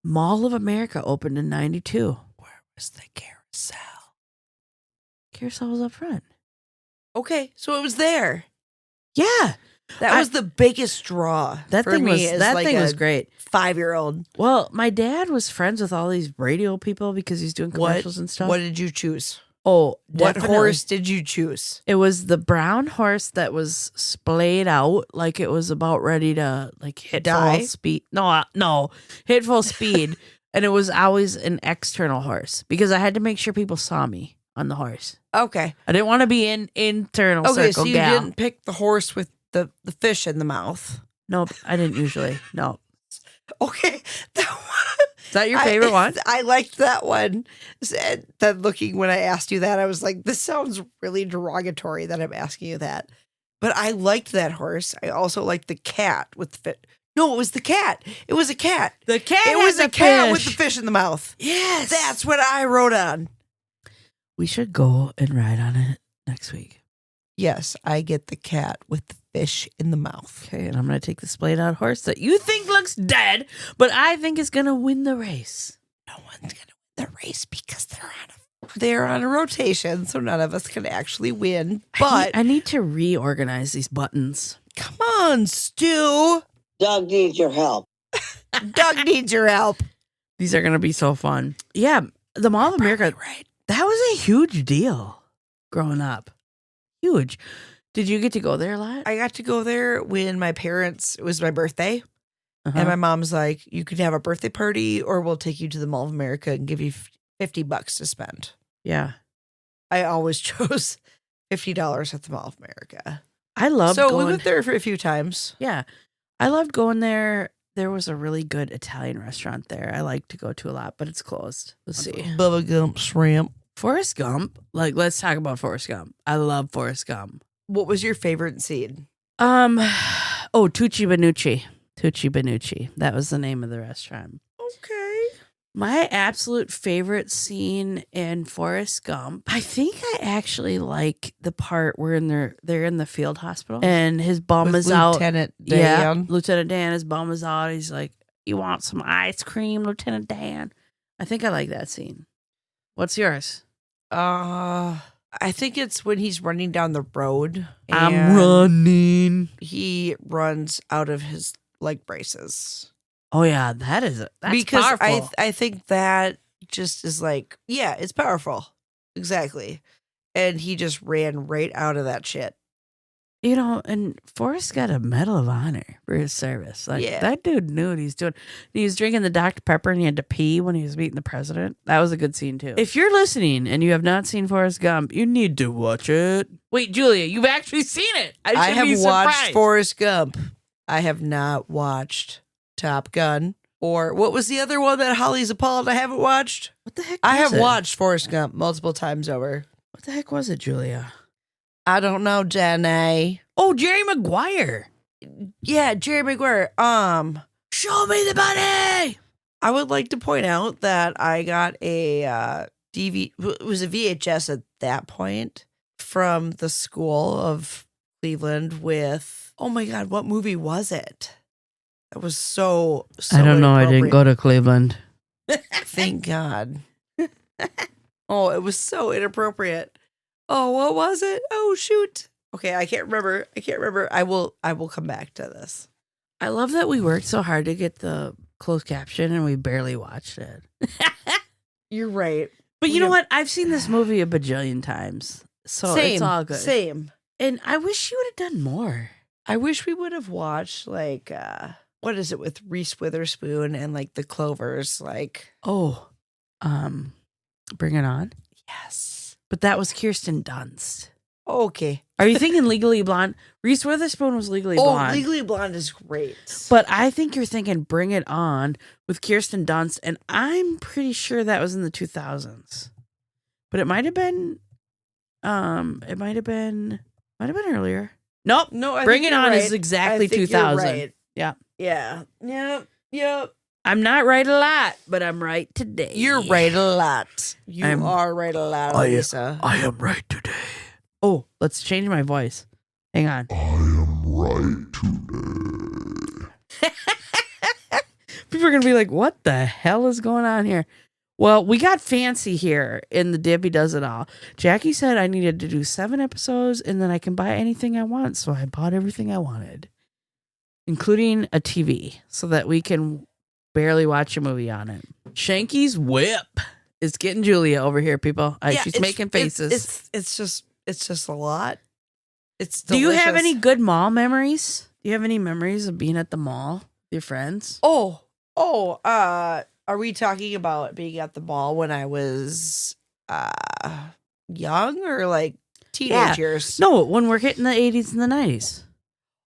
Mall of America opened in 92. Where was the carousel? Carousel was up front. Okay, so it was there. Yeah. That was the biggest draw. That for thing me was as that like thing a was great. 5-year-old. Well, my dad was friends with all these radio people because he's doing commercials and stuff. What did you choose? Oh, what definitely. horse did you choose? It was the brown horse that was splayed out like it was about ready to like hit full speed. No, hit full speed. And it was always an external horse because I had to make sure people saw me on the horse. Okay. I didn't want to be in internal circle. Okay, so you didn't pick the horse with the fish in the mouth. Nope, I didn't usually. No. Okay. Is that your favorite one? I liked that one. Then looking when I asked you that, I was like, this sounds really derogatory that I'm asking you that. But I liked that horse. I also liked the cat with the fish. No, it was the cat. It was a cat. The cat. It was a cat with the fish in the mouth. Yes. That's what I wrote on. We should go and ride on it next week. Yes, I get the cat with the fish in the mouth. Okay, and I'm going to take the splayed out horse that you think looks dead, but I think is going to win the race. No one's going to win the race because they're on a rotation, so none of us can actually win. But I need to reorganize these buttons. Come on, Stu. Doug needs your help. Doug needs your help. These are going to be so fun. Yeah, the Mall of America, right? That was a huge deal growing up. Huge. Did you get to go there a lot? I got to go there when it was my birthday. And my mom's like, you could have a birthday party or we'll take you to the Mall of America and give you $50 to spend. Yeah. I always chose $50 at the Mall of America. I loved So we went there for a few times. Yeah. I loved going there. There was a really good Italian restaurant there I like to go to a lot, but it's closed. Let's see. Bubba Gump Shrimp. Forrest Gump. Like, let's talk about Forrest Gump. I love Forrest Gump. What was your favorite scene? Tucci Benucci. Tucci Benucci. That was the name of the restaurant. Okay. My absolute favorite scene in Forrest Gump, I think I actually like the part where they're in the field hospital and his bum is out. Lieutenant Dan. Yeah, Lieutenant Dan, his bum is out. He's like, "You want some ice cream, Lieutenant Dan?" I think I like that scene. What's yours? I think it's when he's running down the road. I'm running. He runs out of his leg braces. Oh yeah, that's because powerful. I think that just is like, yeah, it's powerful. Exactly. And he just ran right out of that shit. You know, and Forrest got a Medal of Honor for his service. Like, that dude knew what he's doing. He was drinking the Dr. Pepper and he had to pee when he was meeting the president. That was a good scene, too. If you're listening and you have not seen Forrest Gump, you need to watch it. Wait, Julia, you've actually seen it. I have watched Forrest Gump. I have not watched Top Gun. Or what was the other one that Holly's Appalled I haven't watched? What the heck I have watched Forrest Gump multiple times over. What the heck was it, Julia? I don't know, Jenny. Oh, Jerry Maguire. Yeah, Jerry Maguire. Show me the money. I would like to point out that I got a DVD. It was a VHS at that point from the School of Cleveland with, oh my God, what movie was it? It was so I don't know. I didn't go to Cleveland. Thank God. Oh, it was so inappropriate. Oh, what was it? Oh, shoot. Okay, I can't remember. I will come back to this. I love that we worked so hard to get the closed caption and we barely watched it. You're right. But you know what? I've seen this movie a bajillion times. So it's all good. Same. And I wish you would have done more. I wish we would have watched like what is it with Reese Witherspoon and like the Clovers, like Bring It On? Yes. But that was Kirsten Dunst. Okay. Are you thinking Legally Blonde? Reese Witherspoon was Legally Blonde. Oh, Legally Blonde is great. But I think you're thinking Bring It On with Kirsten Dunst, and I'm pretty sure that was in the 2000s. But it might have been earlier. Nope. No, Bring It On is exactly 2000. Right. Yeah. Yeah. Yep. I'm not right a lot, but I'm right today. You're right a lot. You are right a lot, Lisa. I am right today. Oh, let's change my voice. Hang on. I am right today. People are going to be like, what the hell is going on here? Well, we got fancy here in the Dippy Does It All. Jackie said I needed to do 7 episodes and then I can buy anything I want. So I bought everything I wanted, including a TV, so that we can barely watch a movie on it. Shanky's whip is getting Julia over here, people. She's making faces. It's just a lot. It's delicious. Do you have any good mall memories? Do you have any memories of being at the mall with your friends? Are we talking about being at the mall when I was young or like teenage years? No, when we're hitting the 80s and the 90s.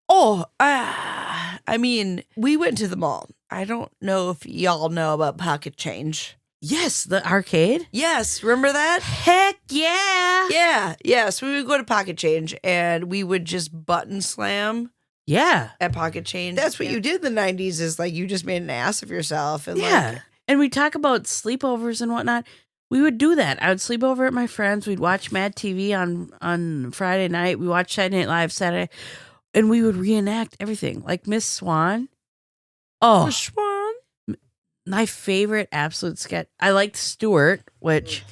I mean, we went to the mall. I don't know if y'all know about Pocket Change. Yes, the arcade. Yes, remember that? Heck yeah. Yeah. So we would go to Pocket Change and we would just button slam. Yeah. At Pocket Change. That's what you did in the 90s is like you just made an ass of yourself. And and we talk about sleepovers and whatnot. We would do that. I would sleep over at my friends. We'd watch Mad TV on Friday night. We watched Saturday Night Live Saturday. And we would reenact everything. Like Miss Swan. Oh. Miss Swan. My favorite absolute sketch. I liked Stuart, which,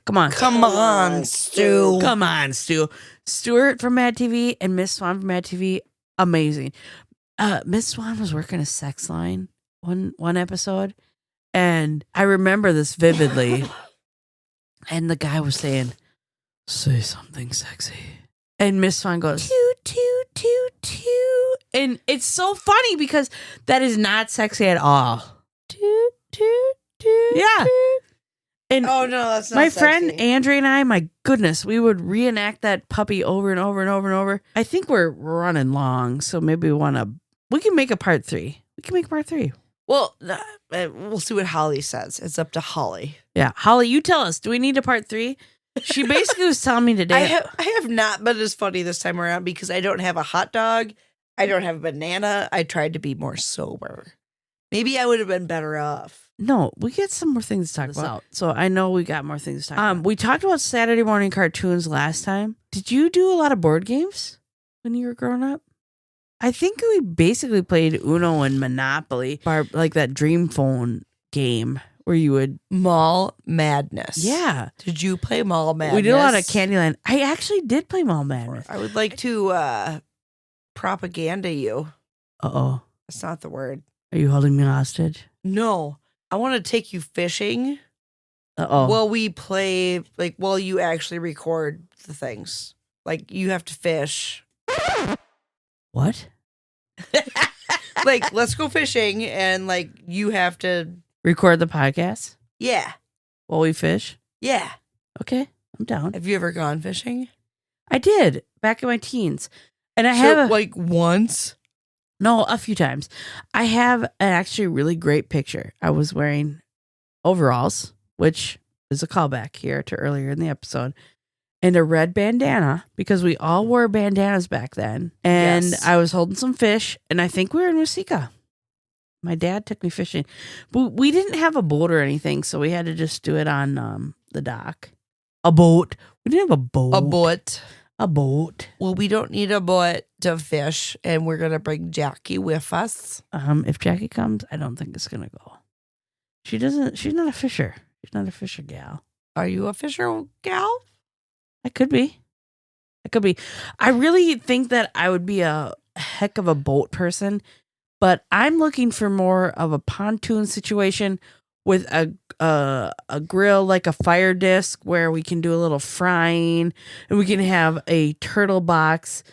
come on. Come on, Stu. Come on, Stu. Stuart from Mad TV and Miss Swan from Mad TV. Amazing. Miss Swan was working a sex line one episode. And I remember this vividly. And the guy was saying, say something sexy. And Miss Swan goes, toot, toot, toot, toot. And it's so funny because that is not sexy at all. Toot, toot, toot. Yeah. Toot. And oh, no, that's not my sexy. friend Andre and I, my goodness, we would reenact that puppy over and over and over and over. I think we're running long, so maybe we can make a part 3. We can make a part 3. Well, we'll see what Holly says. It's up to Holly. Yeah. Holly, you tell us. Do we need a part 3? She basically was telling me today. I have not been as funny this time around because I don't have a hot dog. I don't have a banana. I tried to be more sober. Maybe I would have been better off. No, we get some more things to talk about. So I know we got more things to talk about. We talked about Saturday morning cartoons last time. Did you do a lot of board games when you were growing up? I think we basically played Uno and Monopoly, like that Dream Phone game where you would... Mall Madness. Yeah. Did you play Mall Madness? We did a lot of Candyland. I actually did play Mall Madness. I would like to propaganda you. Uh-oh. That's not the word. Are you holding me hostage? No. I want to take you fishing. Uh-oh. While we play, like, while you actually record the things. Like, you have to fish. What? Like, let's go fishing, and, like, you have to... Record the podcast? Yeah. While we fish? Yeah. Okay, I'm down. Have you ever gone fishing? I did, back in my teens. And I have... like, once? No, a few times. I have an actually really great picture. I was wearing overalls, which is a callback here to earlier in the episode, and a red bandana, because we all wore bandanas back then. And Yes. I was holding some fish, and I think we were in Waseca. My dad took me fishing. But we didn't have a boat or anything, so we had to just do it on the dock. A boat. We didn't have a boat. A boat. A boat. Well, we don't need a boat to fish, and we're going to bring Jackie with us. If Jackie comes, I don't think it's going to go. She's not a fisher. She's not a fisher gal. Are you a fisher gal? I could be. I really think that I would be a heck of a boat person, but I'm looking for more of a pontoon situation with a grill, like a fire disc where we can do a little frying and we can have a turtle box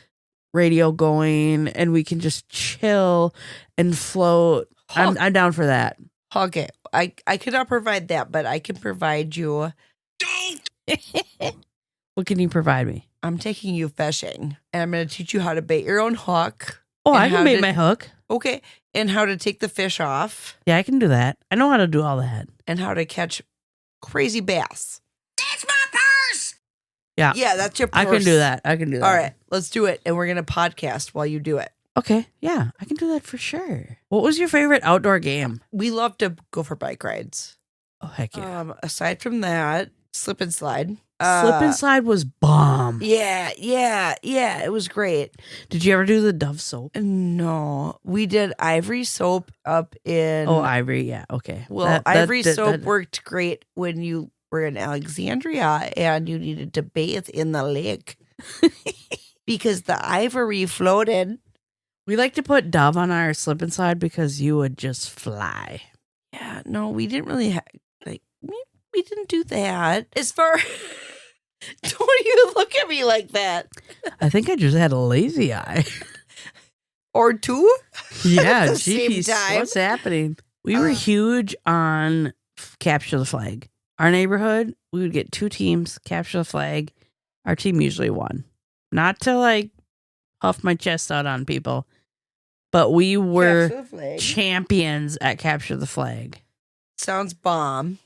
radio going and we can just chill and float. I'm down for that. Okay. I cannot provide that, but I can provide you. What can you provide me? I'm taking you fishing, and I'm going to teach you how to bait your own hook. Oh, I can bait my hook. Okay. And how to take the fish off. Yeah, I can do that. I know how to do all that. And how to catch crazy bass. That's my purse! Yeah. Yeah, that's your purse. I can do that. All right. Let's do it. And we're going to podcast while you do it. Okay. Yeah, I can do that for sure. What was your favorite outdoor game? We love to go for bike rides. Oh, heck yeah. Aside from that, Slip and Slide. Slip and Slide was bomb. Yeah. It was great. Did you ever do the Dove soap? No. We did Ivory soap up in... Oh, Ivory. Yeah. Okay. Well, Ivory soap worked great when you were in Alexandria and you needed to bathe in the lake. Because the ivory floated. We like to put Dove on our Slip and Slide because you would just fly. Yeah. No, we didn't really... We didn't do that. As far... Don't you look at me like that. I think I just had a lazy eye. Or two? Yeah, at the geez, same time. what's happening? We were huge on capture the flag. Our neighborhood, we would get 2 teams, capture the flag. Our team usually won. Not to like puff my chest out on people, but we were champions at capture the flag. Sounds bomb.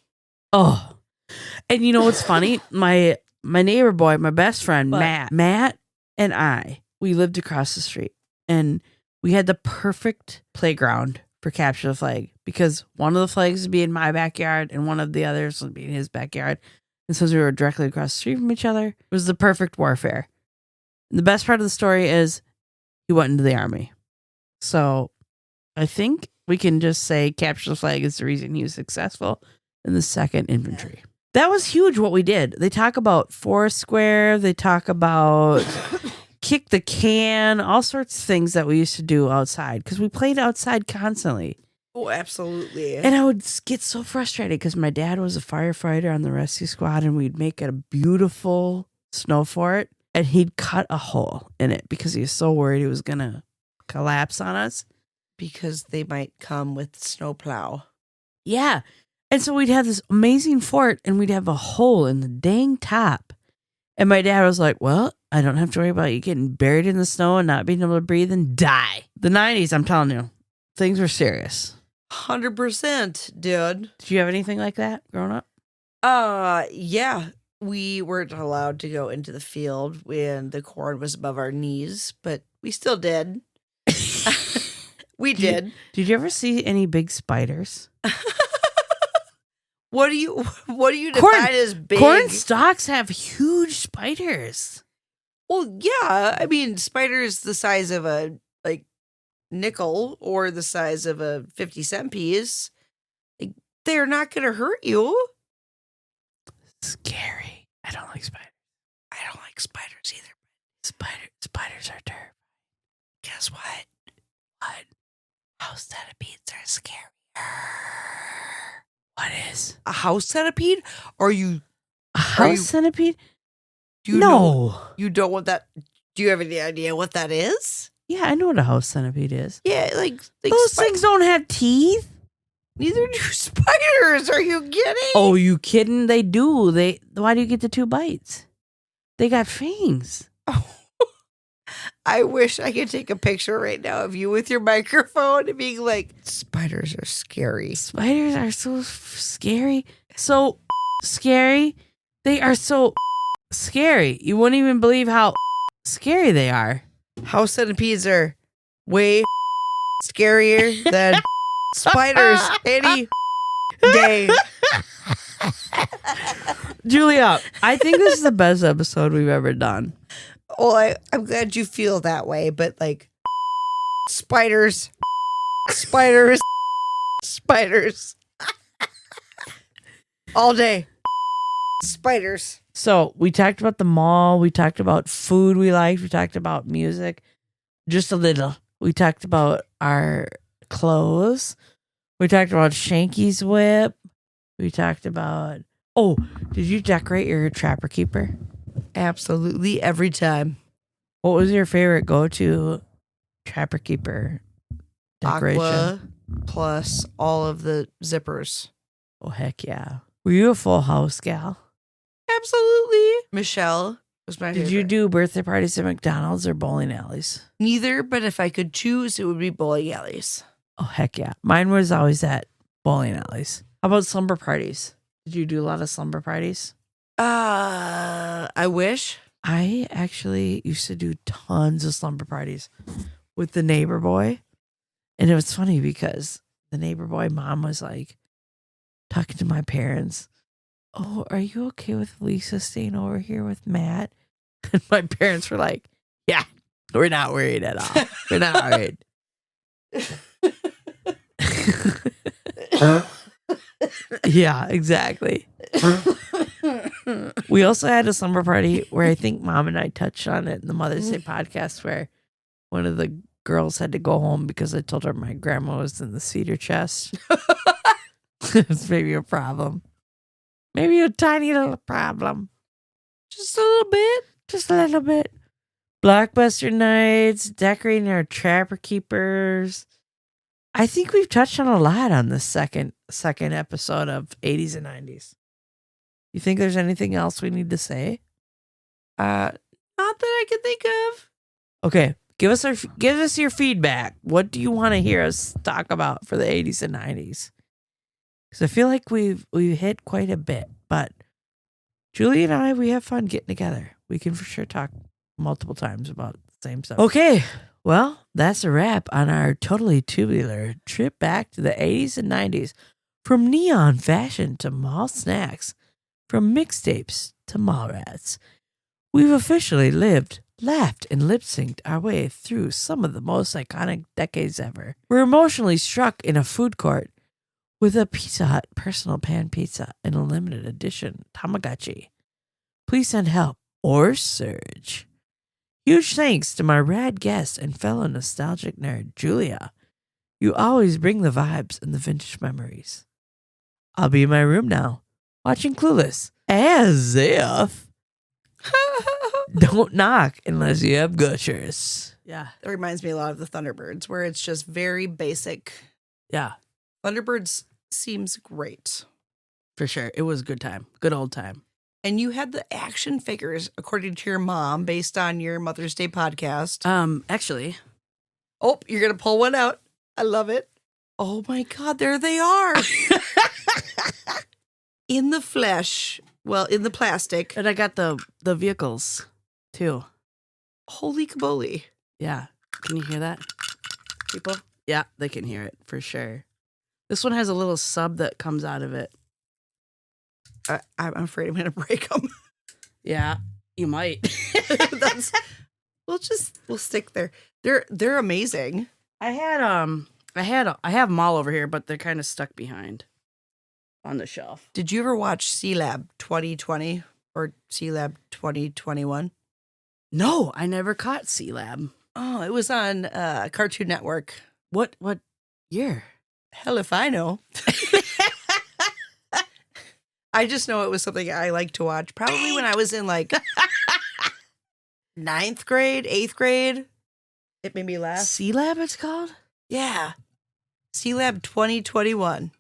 Oh, and you know what's funny? My neighbor boy, my best friend, Matt and I, we lived across the street and we had the perfect playground for capture the flag because one of the flags would be in my backyard and one of the others would be in his backyard. And since we were directly across the street from each other, it was the perfect warfare. And the best part of the story is he went into the army. So I think we can just say capture the flag is the reason he was successful in the 2nd Infantry. That was huge what we did. They talk about Foursquare. They talk about kick the can, all sorts of things that we used to do outside because we played outside constantly. Oh, absolutely. And I would get so frustrated because my dad was a firefighter on the rescue squad and we'd make a beautiful snow fort and he'd cut a hole in it because he was so worried it was going to collapse on us. Because they might come with snowplow. Yeah. And so we'd have this amazing fort and we'd have a hole in the dang top. And my dad was like, well, I don't have to worry about you getting buried in the snow and not being able to breathe and die. The 90s, I'm telling you, things were serious. 100%, dude. Did you have anything like that growing up? Yeah. We weren't allowed to go into the field when the corn was above our knees, but we still did. We did. Did you ever see any big spiders? What do you define as big? Corn stalks have huge spiders. Well, yeah. I mean, spiders the size of a nickel or the size of a 50-cent piece. They're not going to hurt you. Scary. I don't like spiders. I don't like spiders either. Spiders are terrible. Guess what? What? House centipedes are scarier. What is? A house centipede? Are you... A house centipede? No. You don't want that... Do you have any idea what that is? Yeah, I know what a house centipede is. Yeah, like those things don't have teeth. Neither do spiders. Are you kidding? Oh, you kidding? They do. Why do you get the 2 bites? They got fangs. Oh. I wish I could take a picture right now of you with your microphone and being like, spiders are scary. Spiders are so scary. So scary. They are so scary. You wouldn't even believe how scary they are. House centipedes are way scarier than spiders any day. Julia, I think this is the best episode we've ever done. Well, I'm glad you feel that way, but like spiders. All day. Spiders. So we talked about the mall. We talked about food we liked. We talked about music. Just a little. We talked about our clothes. We talked about Shanky's whip. We talked about... Oh, did you decorate your Trapper Keeper? Absolutely every time. What was your favorite go-to Trapper Keeper decoration? Aqua plus all of the zippers. Oh, heck yeah. Were you a Full House gal? Absolutely. Michelle was my favorite. Did you do birthday parties at McDonald's or bowling alleys? Neither, but if I could choose, it would be bowling alleys. Oh, heck yeah. Mine was always at bowling alleys. How about slumber parties? Did you do a lot of slumber parties? I wish. I actually used to do tons of slumber parties with the neighbor boy. And it was funny because the neighbor boy mom was like talking to my parents. oh, are you okay with Lisa staying over here with Matt? And my parents were like, yeah, we're not worried at all. We're not worried. Yeah, exactly. We also had a slumber party where I think Mom and I touched on it in the Mother's Day podcast, where one of the girls had to go home because I told her my grandma was in the cedar chest. It's maybe a problem. Maybe a tiny little problem. Just a little bit. Just a little bit. Blockbuster nights, decorating our Trapper Keepers. I think we've touched on a lot on this second episode of 80s and 90s. You think there's anything else we need to say? Not that I can think of. Okay, give us your feedback. What do you want to hear us talk about for the 80s and 90s? Because I feel like we've hit quite a bit, but Julie and I, we have fun getting together. We can for sure talk multiple times about the same stuff. Okay, well, that's a wrap on our totally tubular trip back to the 80s and 90s. From neon fashion to mall snacks, from mixtapes to mall rats. We've officially lived, laughed, and lip-synced our way through some of the most iconic decades ever. We're emotionally struck in a food court with a Pizza Hut personal pan pizza and a limited edition Tamagotchi. Please send help or surge. Huge thanks to my rad guest and fellow nostalgic nerd, Julia. You always bring the vibes and the vintage memories. I'll be in my room now, watching Clueless, as if don't knock unless you have gushers. Yeah. That reminds me a lot of the Thunderbirds, where it's just very basic. Yeah. Thunderbirds seems great. For sure. It was a good time. Good old time. And you had the action figures, according to your mom, based on your Mother's Day podcast. Actually. Oh, you're going to pull one out. I love it. Oh my God, there they are. In the flesh. Well, in the plastic. And I got the vehicles, too. Holy kaboli. Yeah. Can you hear that, people? Yeah, they can hear it, for sure. This one has a little sub that comes out of it. I'm afraid I'm going to break them. Yeah, you might. We'll stick there. They're amazing. I have them all over here, but they're kind of stuck behind on the shelf. Did you ever watch C-Lab 2020 or C-Lab 2021? No, I never caught C-Lab. Oh, it was on Cartoon Network. What year? Hell if I know. I just know it was something I like to watch. Probably when I was in like 9th grade, 8th grade. It made me laugh. C-Lab it's called? Yeah. C-Lab 2021.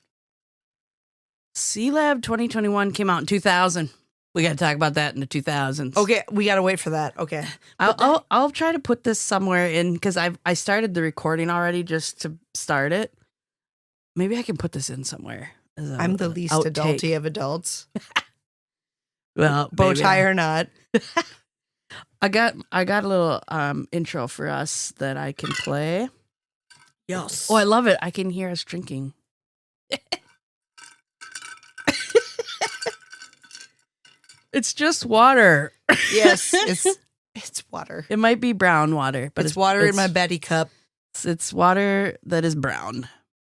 C-Lab 2021 came out in 2000. We got to talk about that in the 2000s. Okay, we got to wait for that. Okay. I'll try to put this somewhere in, because I started the recording already just to start it. Maybe I can put this in somewhere. I'm the least adulty of adults. Well, bow tie or not. I got a little intro for us that I can play. Yes. Oh, I love it. I can hear us drinking. It's just water. Yes, it's water. It might be brown water, but it's water in my Betty cup. It's water that is brown.